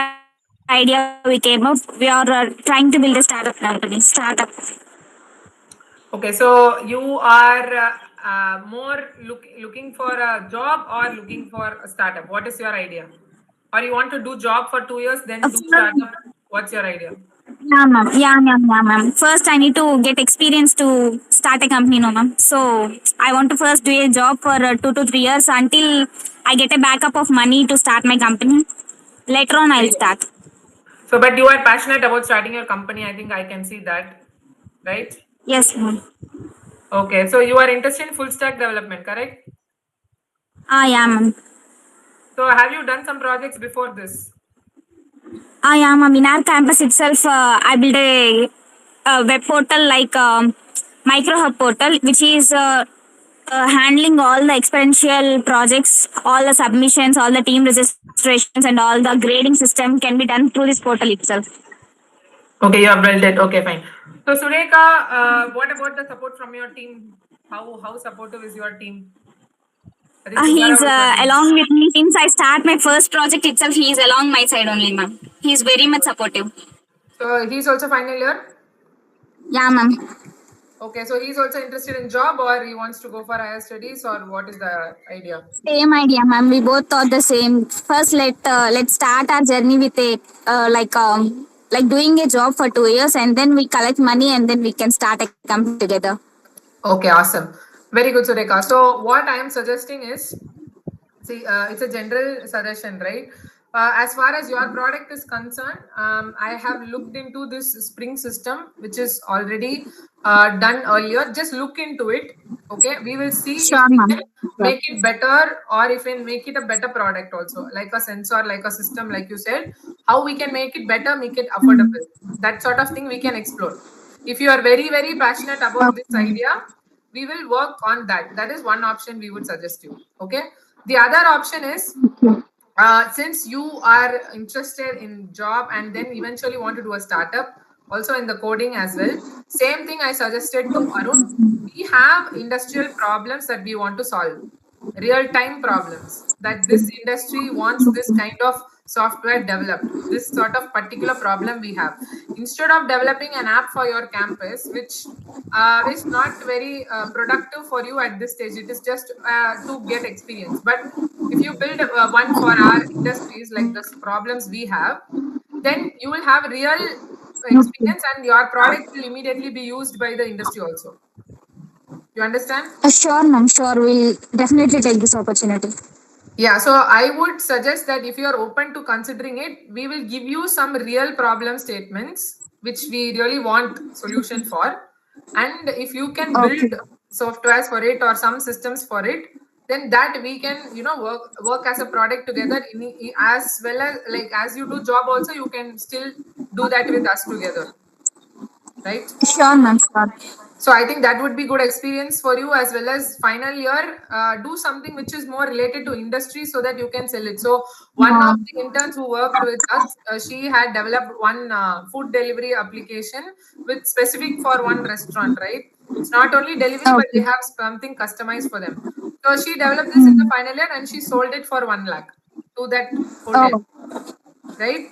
idea we came up, we are trying to build a startup company. Startup. Okay, so you are more looking for a job or looking for a startup? What is your idea? Or you want to do job for 2 years, then do startup? What's your idea? Yeah, ma'am. Yeah, ma'am. First, I need to get experience to start a company, no, ma'am. So, I want to first do a job for 2 to 3 years until I get a backup of money to start my company. Later on, I'll start. So, but you are passionate about starting your company. I think I can see that, right? Yes, ma'am. Okay, so you are interested in full stack development, correct? Yeah, ma'am. So, have you done some projects before this? Yeah, ma'am. In our campus itself, I built a web portal like MicroHub portal, which is handling all the experiential projects, all the submissions, all the team registrations, and all the grading system can be done through this portal itself. Okay, you have built it. Okay, fine. So, Sureka, what about the support from your team? How supportive is your team? He's along with me since I start my first project itself. He is along my side only, ma'am. He is very much supportive. So he's also final year? Yeah, ma'am. Okay, so he's also interested in job or he wants to go for higher studies or what is the idea? Same idea, ma'am. We both thought the same. First, let's start our journey with a like doing a job for 2 years and then we collect money and then we can start a company together. Okay, awesome. Very good, Sureka. So what I am suggesting is, see, it's a general suggestion, right? As far as your product is concerned, I have looked into this spring system, which is already done earlier. Just look into it. Okay, we will see Sure, if we ma'am. can make it better or if we can make it a better product also, like a sensor, like a system, like you said. How we can make it better, make it affordable. That sort of thing we can explore. If you are very, very passionate about this idea, we will work on that. That is one option we would suggest you. Okay. The other option is, since you are interested in job and then eventually want to do a startup, also in the coding as well, same thing I suggested to Arun. We have industrial problems that we want to solve, real-time problems that this industry wants this kind of software developed. This sort of particular problem we have. Instead of developing an app for your campus, which is not very productive for you at this stage, it is just to get experience. But if you build one for our industries like the problems we have, then you will have real experience and your product will immediately be used by the industry also. You understand? Sure, ma'am. Sure, we'll definitely take this opportunity. Yeah, so I would suggest that if you are open to considering it, we will give you some real problem statements which we really want solution for. And if you can build softwares for it or some systems for it, then that we can, work as a product together as well as like as you do job also, you can still do that with us together. Right? Sure, ma'am. Sure. So I think that would be good experience for you as well as final year. Do something which is more related to industry so that you can sell it. So one of the interns who worked with us, she had developed one food delivery application with specific for one restaurant, right? It's not only delivery, but they have something customized for them. So she developed this in the final year and she sold it for 1 lakh to that hotel, right?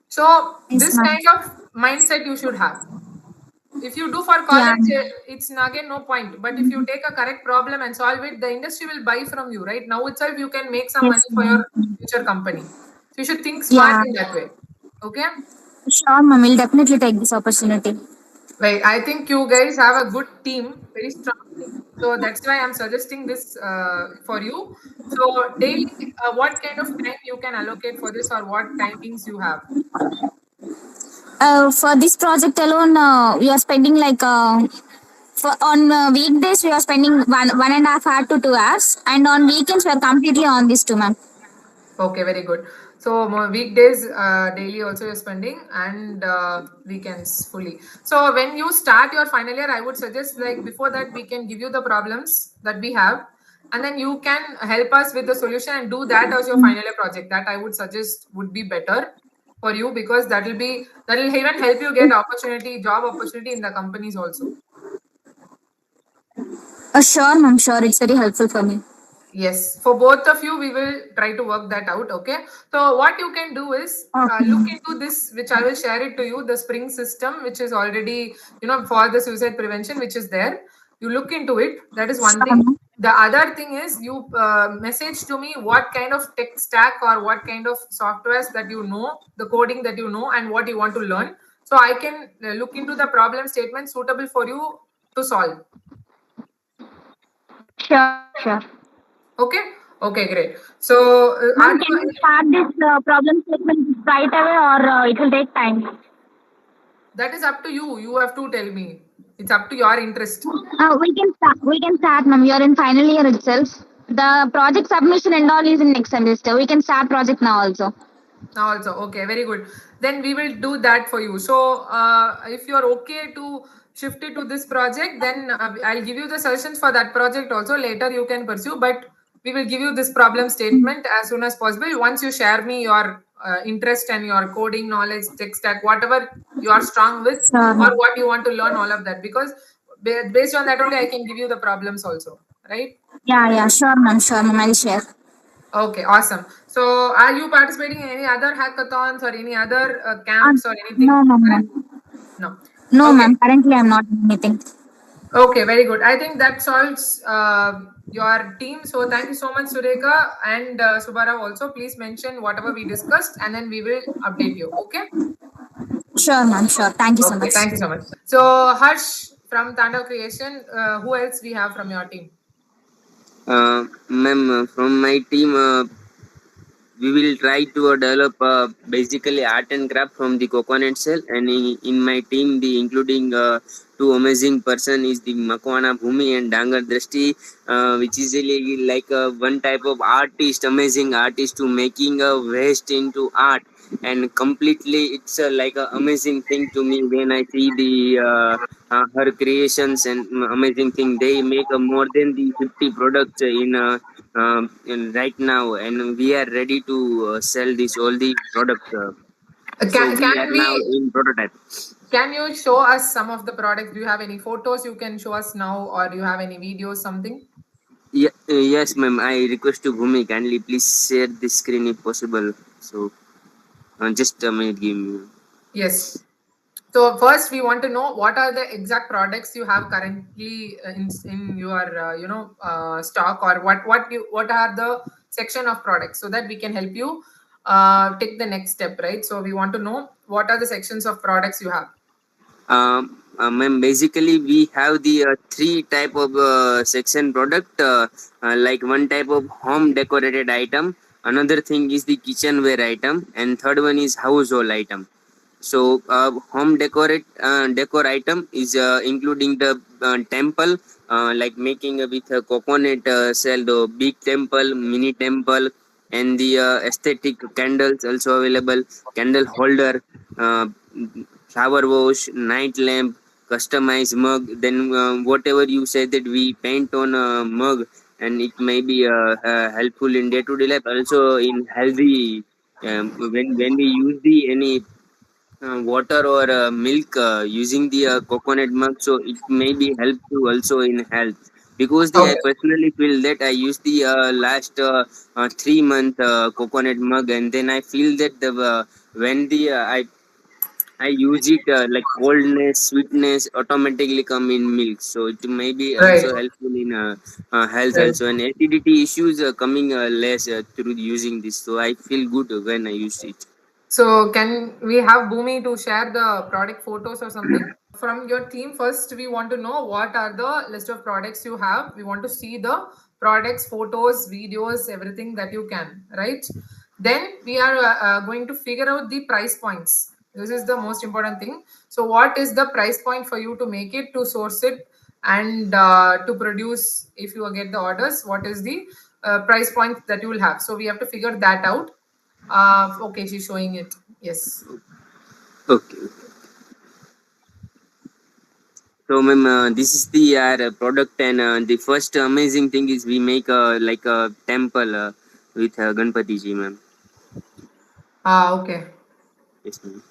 So this kind of mindset you should have. If you do for college, it's again no point. But if you take a correct problem and solve it, the industry will buy from you, right? Now itself, you can make some money for your future company. So you should think smart in that way. Okay? Sure, ma'am. We'll definitely take this opportunity. Right. I think you guys have a good team, very strong team. So that's why I'm suggesting this for you. So daily, what kind of time you can allocate for this or what timings you have? For this project alone, we are spending like on weekdays we are spending 1.5 hours to 2 hours, and on weekends we are completely on this too, ma'am. Okay, very good. So weekdays daily also you're spending and weekends fully. So when you start your final year, I would suggest like before that we can give you the problems that we have, and then you can help us with the solution and do that as your final year project. That I would suggest would be better for you because that will even help you get job opportunity in the companies also. Sure, ma'am. Sure, it's very helpful for me. Yes, for both of you, we will try to work that out. Okay. So what you can do is look into this, which I will share it to you, the Spring system, which is already, for the suicide prevention, which is there. You look into it. That is one thing. The other thing is you message to me what kind of tech stack or what kind of softwares that you know, the coding that you know, and what you want to learn. So I can look into the problem statement suitable for you to solve. Sure. Okay. Okay, great. So, Ma'am, can you start this problem statement right away, or it will take time? That is up to you. You have to tell me. It's up to your interest. We can start. We can start, ma'am. We are in final year itself. The project submission and all is in next semester. We can start project now also. Now also, okay, very good. Then we will do that for you. So, if you are okay to shift it to this project, then I'll give you the suggestions for that project also. Later you can pursue, but we will give you this problem statement as soon as possible. Once you share me your interest and your coding knowledge, tech stack, whatever you are strong with, or what you want to learn, all of that. Because based on that only, I can give you the problems also, right? Yeah, sure, ma'am. Sure, ma'am. I'll share. Okay, awesome. So, are you participating in any other hackathons or any other camps or anything? No, ma'am. No. No, Okay. ma'am. Currently, I'm not doing anything. Okay, very good. I think that solves your team. So, thank you so much, Sureka and Subarav also. Please mention whatever we discussed and then we will update you. Okay? Sure, ma'am. Sure. Thank you so much. Thank you so much. So, Harsh from Tandav Creation, who else we have from your team? Ma'am, from my team, we will try to develop basically art and craft from the coconut shell, and in my team, the including two amazing person is the Makwana Bhumi and Dangar Drashti, which is really like one type of artist, amazing artist to making a waste into art, and completely it's like an amazing thing to me when I see the her creations and amazing thing. They make more than the 50 products in right now, and we are ready to sell all the products. So we are now in prototype. Can you show us some of the products? Do you have any photos you can show us now, or do you have any videos, something? Yeah, yes, ma'am. I request to Bhumi, kindly please share the screen if possible. So Just a minute, give me. Yes. So first, we want to know what are the exact products you have currently in your stock, or what are the section of products, so that we can help you take the next step, right? So we want to know what are the sections of products you have. Ma'am, basically we have the three type of section product. Like one type of home decorated item, another thing is the kitchenware item, and third one is household item. So home decor item is including the temple, like making with a coconut shell, the big temple, mini temple, and the aesthetic candles also available, candle holder, uh, flower wash, night lamp, customized mug. Then whatever you said that we paint on a mug, and it may be helpful in day to day life, also in healthy. When we use the any water or milk using the coconut mug, so it may be helpful also in health, because the I Okay. personally feel that I used the last 3 month coconut mug, and then I feel that the when the I use it, like coldness, sweetness automatically come in milk, so it may be Right. also helpful in health Right. also, and acidity issues coming less through using this, so I feel good when I use it. So can we have Bhumi to share the product photos or something from your team? First, we want to know what are the list of products you have. We want to see the products, photos, videos, everything that you can, right? Then we are going to figure out the price points. This is the most important thing. So what is the price point for you to make it, to source it, and to produce? If you get the orders, what is the price point that you will have? So we have to figure that out. Okay, she's showing it. Yes. Okay. So, ma'am, this is the product, and the first amazing thing is we make like a temple with Ganpati ji, ma'am. Okay. Yes, ma'am.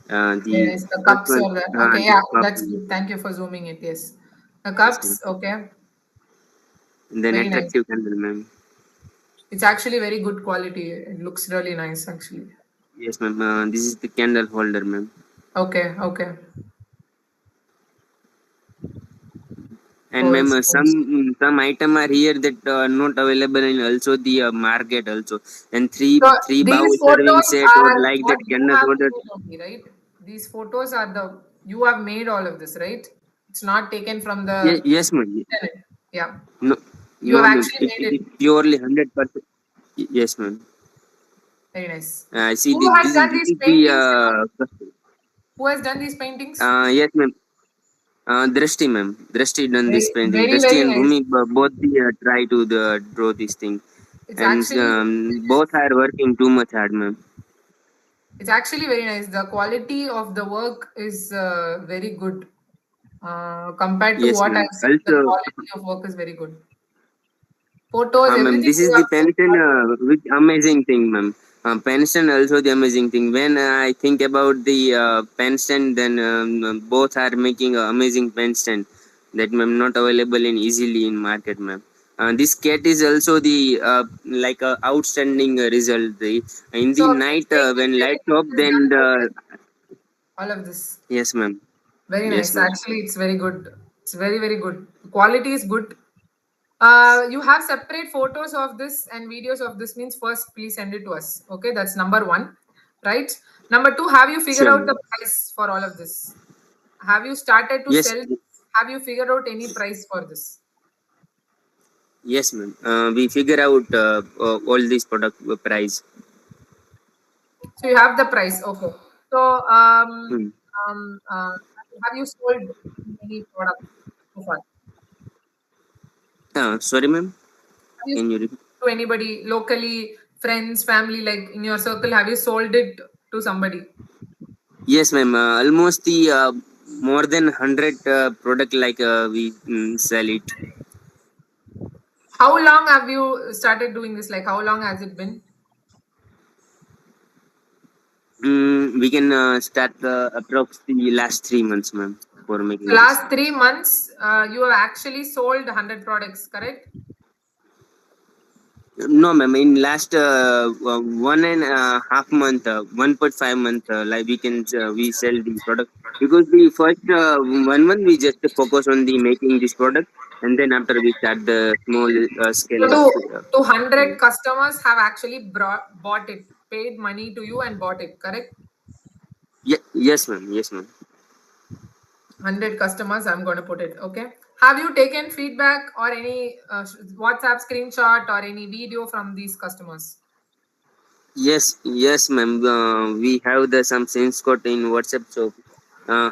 There The is the first cups one, or the okay, the yeah, cup, that's good. Thank you for zooming it. Yes. The yes, ma'am. cups, okay. And then Very nice. attractive candle, ma'am. It's actually very good quality. It looks really nice actually. Yes, ma'am. This is the candle holder, ma'am. Okay, okay. And Oh, ma'am, it's nice. some item are here that not available in also the market also. And three So three bowl these serving photos set or are like what that you candle have holder. made only, right? These photos are the you have made all of this, right? It's not taken from Yes, the yes, ma'am. internet. Yeah. No, You no, have ma'am. actually It made is it. purely 100%. Yes, ma'am. Very nice. See, Who has done this these is the paintings, you know? Who has done these paintings? yes, ma'am. Drishti, ma'am. Drishti done this Very, painting. very, Drishti very and nice. Bhumi both the try to draw this thing, It's and actually both are working too much hard, ma'am. it's actually very nice. The quality of the work is very good. Compared to Yes, what ma'am. I've seen, the Also, quality of work is very good. Photos, ma'am, everything this you is the have made pension, which amazing thing, ma'am. Pension also the amazing thing. When I think about the pension, then both are making amazing pension that ma'am not available in easily in market, ma'am. This cat is also the like outstanding result. In So the these night paintings, when lights everything off, is done then by the you, all of this. yes, ma'am. Very Yes, nice. ma'am. Actually, it's very good. It's very, very good. Quality is good. You have separate photos of this and videos of this, means first please send it to us. Okay, that's number one, right? Number two, have you figured Sure, out the ma'am. price for all of this? Have you started to Yes, sell this? Have you figured out any price for this? yes, ma'am. We figure out all these product price. So you have the price. Okay. So Hmm. have you sold any product so far? Sorry, ma'am. Have you Can you sold repeat? to anybody locally, friends, family, like in your circle? Have you sold it to somebody? Yes, ma'am. Almost the more than 100 product like we sell it. How long have you started doing this? Like, how long has it been? We can start approx the last 3 months, ma'am, for So making this. last 3 months, you have actually sold 100 products, correct? No, ma'am. In last 1.5 month, like we sell the product because the first 1 month we just focus on the making this product, and then after we start the small So scale. to 100 customers have actually bought it, paid money to you and bought it, correct? Yes, ma'am. Yes, ma'am. 100 customers, I'm going to put it. Okay. Have you taken feedback or any WhatsApp screenshot or any video from these customers? Yes, ma'am. We have the some sense code in WhatsApp. So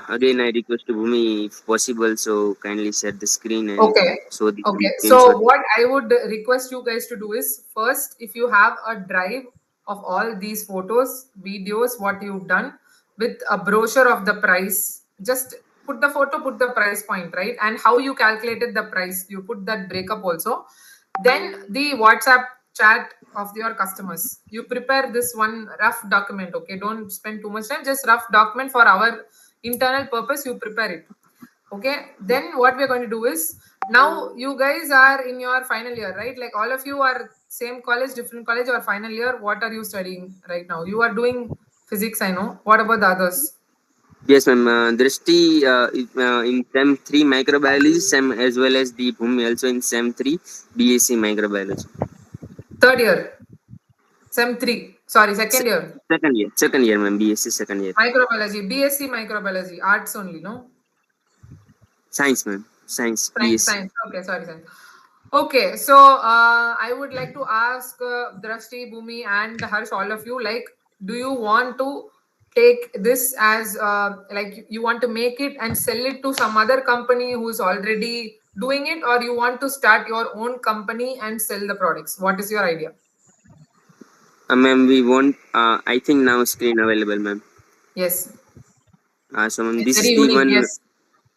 again, I request to Bhumi if possible. So kindly share the screen and Okay. show the Okay. screenshot. So what I would request you guys to do is first, if you have a drive of all these photos, videos, what you've done with a brochure of the price, just put the photo, put the price point, right? And how you calculated the price, you put that breakup also. Then the WhatsApp chat of your customers. You prepare this one rough document, okay? Don't spend too much time, just rough document for our internal purpose, you prepare it. Okay, then what we're going to do is now you guys are in your final year, right? Like all of you are same college, different college, or final year. What are you studying right now? You are doing physics, I know. What about the others? Yes, ma'am. Drishti in SEM 3 microbiology, SEM as well as the Bhumi also in SEM 3 BSc microbiology. Third year, SEM 3. Sorry, second Se- year. second year, ma'am. BSc second year. Microbiology, BSc microbiology, arts only, no? Science, ma'am. Science, Science, BSc. science. Okay, sorry, science. Okay, so I would like to ask Drashti, Bhumi, and Harsh, all of you, like, do you want to take this as like you want to make it and sell it to some other company who's already doing it, or you want to start your own company and sell the products? What is your idea? Ma'am, we want. I think now screen available, ma'am. Yes, So, ma'am, it's this very is the unique. one. Yes,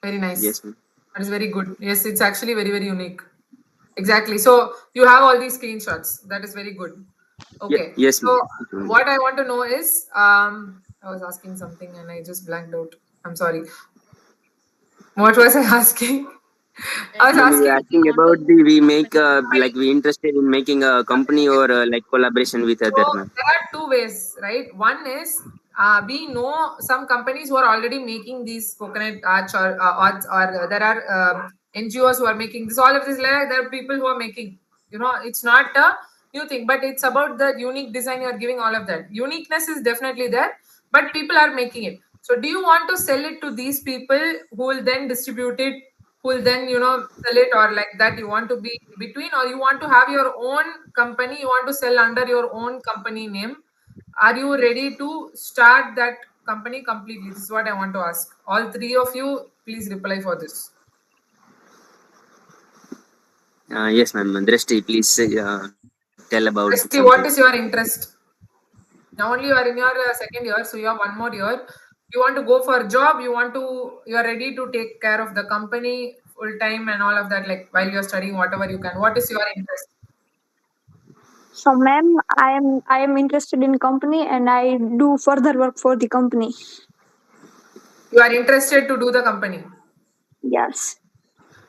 very nice. Yes, ma'am. That is very good. Yes, it's actually very, very unique. Exactly. So you have all these screenshots. That is very good. Okay. Yes, So ma'am. what I want to know is, I was asking something and I just blanked out. I'm sorry. What was I asking? I was Ma'am, we are asking. asking about the we make Company. like we interested in making a company or like collaboration with So other, ma'am. there are two ways, right? One is we know some companies who are already making these coconut arch or arts, or there are NGOs who are making this. All of this, like, there are people who are making. You know, it's not a new thing, but it's about the unique design you are giving. All of that uniqueness is definitely there, but people are making it. So, do you want to sell it to these people who will then distribute it? Who will then sell it, or like that you want to be between, or you want to have your own company, you want to sell under your own company name? Are you ready to start that company completely? This is what I want to ask all three of you. Please reply for this. Yes, ma'am. Drishti, please tell about something. Resti, what is your interest? Now only you are in your second year, so you have one more year. You want to go for a job, you are ready to take care of the company full time and all of that, like while you're studying, whatever you can. What is your interest? So, ma'am, I am interested in company and I do further work for the company. You are interested to do the company. Yes.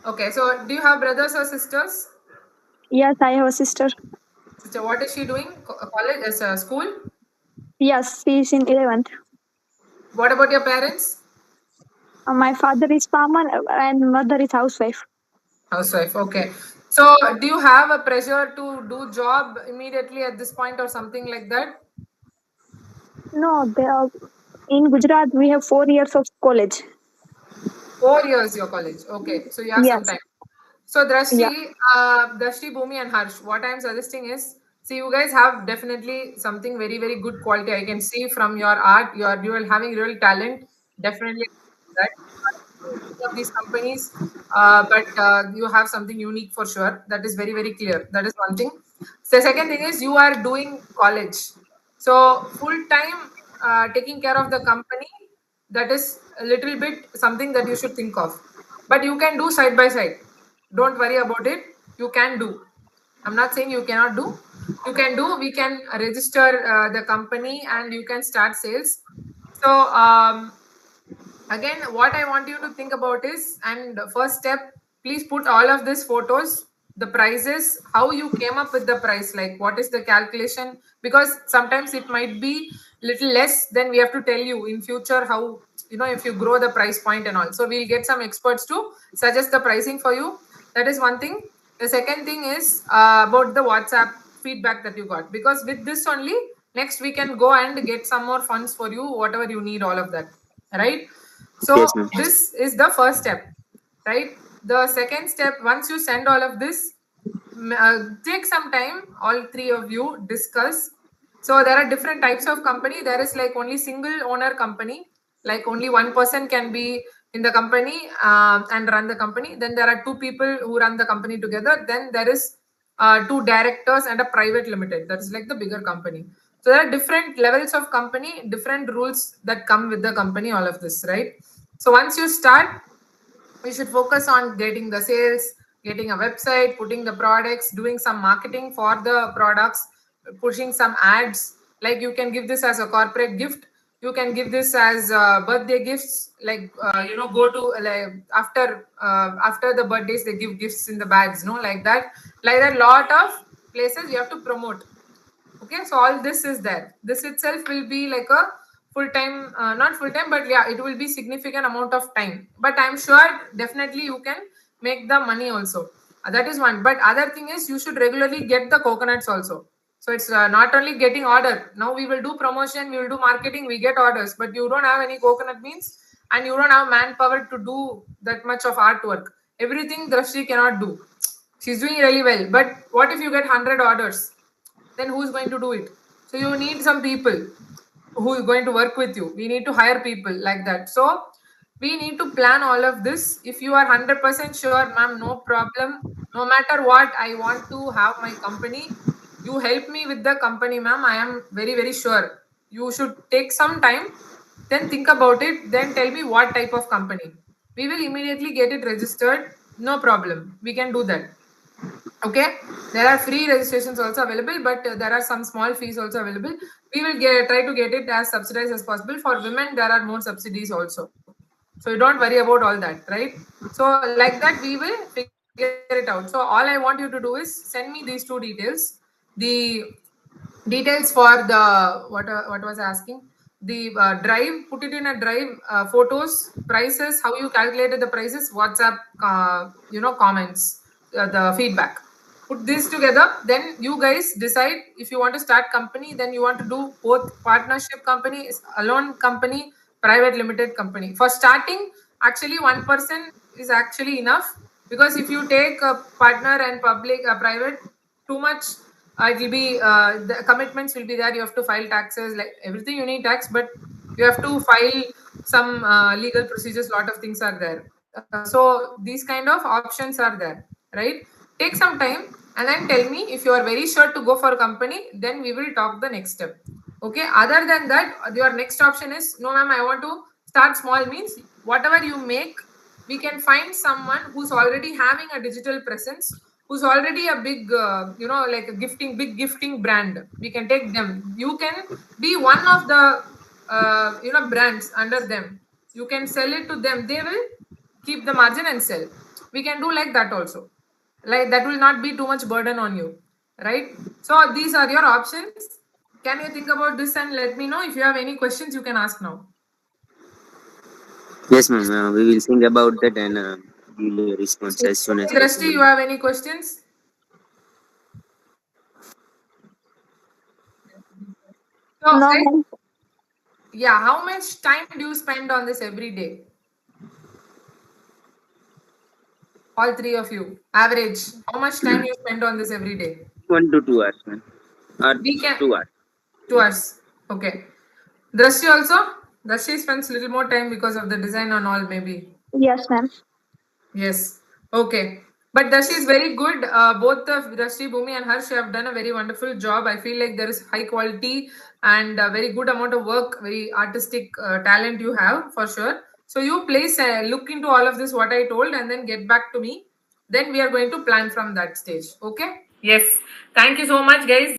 Okay, so do you have brothers or sisters? Yes, I have a sister. Sister, what is she doing? College, as a school? Yes, she is in 11th. What about your parents? My father is farmer and mother is housewife. Housewife. Okay. So do you have a pressure to do job immediately at this point or something like that? No, they are, in Gujarat we have 4 years of college. 4 years your college. Okay. So you have some Yes. time. So Yeah. Drashti, Bhumi and Harsh, what I'm suggesting is, see, you guys have definitely something very, very good quality. I can see from your art, you are having real talent. Definitely that of these companies, but you have something unique for sure. That is very, very clear. That is one thing. The second thing is you are doing college. So full time taking care of the company, that is a little bit something that you should think of. But you can do side by side. Don't worry about it. You can do. I'm not saying you cannot do. You can do. We can register the company and you can start sales. So again, what I want you to think about is, and first step, please put all of these photos the prices, how you came up with the price, like what is the calculation, because sometimes it might be little less, then we have to tell you in future how, if you grow the price point and all. So we'll get some experts to suggest the pricing for you. That is one thing. The second thing is about the WhatsApp feedback that you got, because with this only next we can go and get some more funds for you, whatever you need, all of that, right? So Yes, ma'am. this is the first step, right? The second step, once you send all of this, take some time, all three of you discuss. So there are different types of company. There is like only single owner company, like only one person can be in the company and run the company. Then there are two people who run the company together. Then there is two directors and a private limited. That is like the bigger company. So there are different levels of company, different rules that come with the company, all of this, right? So once you start, we should focus on getting the sales, getting a website, putting the products, doing some marketing for the products, pushing some ads. Like you can give this as a corporate gift, you can give this as birthday gifts, like go to like after the birthdays they give gifts in the bags, like that lot of places you have to promote. Okay, so all this is there. This itself will be like a full-time, not full-time, but yeah, it will be significant amount of time. But I'm sure definitely you can make the money also. That is one. But other thing is you should regularly get the coconuts also. So it's not only getting order. Now we will do promotion, we will do marketing, we get orders, but you don't have any coconut means, and you don't have manpower to do that much of artwork. Everything Drashti cannot do. She's doing really well. But what if you get 100 orders? Then who's going to do it? So you need some people who is going to work with you. We need to hire people like that. So we need to plan all of this. If you are 100% sure, ma'am, no problem. No matter what, I want to have my company. You help me with the company, ma'am. I am very, very sure. You should take some time, then think about it, then tell me what type of company. We will immediately get it registered. No problem. We can do that. Okay, there are free registrations also available, but there are some small fees also available. We will try to get it as subsidized as possible. For women, there are more subsidies also, so you don't worry about all that, right? So like that we will figure it out. So all I want you to do is send me these two details, the details for the what was I asking, the drive, put it in a drive, photos, prices, how you calculated the prices, WhatsApp comments, the feedback. Put this together, then you guys decide if you want to start company, then you want to do both partnership company, alone company, private limited company. For starting, actually one person is actually enough, because if you take a partner and public private, too much, it will be the commitments will be there. You have to file taxes, like everything you need tax, but you have to file some legal procedures, lot of things are there. So these kind of options are there, right? Take some time and then tell me if you are very sure to go for a company, then we will talk the next step. Okay, other than that, your next option is, no ma'am, I want to start small, means whatever you make, we can find someone who's already having a digital presence, who's already a big like a big gifting brand. We can take them. You can be one of the brands under them. You can sell it to them, they will keep the margin and sell. We can do like that also, like that will not be too much burden on you, right? So these are your options. Can you think about this and let me know? If you have any questions, you can ask now. Yes, ma'am. We will think about that and we will respond as soon as Drashti, possible. you have any questions? So, No, guys, ma'am. yeah, how much time do you spend on this every day? All three of you, average, how much time you spend on this every day? 1 to 2 hours, ma'am. Or We can 2 hours. 2 hours. Okay. Drashti also? Drashti spends little more time because of the design and all, maybe. Yes, ma'am. Yes. Okay. But Drashti is very good. Both of Drashti, Bhumi, and Harsh have done a very wonderful job. I feel like there is high quality and a very good amount of work, very artistic talent you have for sure. So you please look into all of this, what I told, and then get back to me. Then we are going to plan from that stage. Okay? Yes. Thank you so much, guys.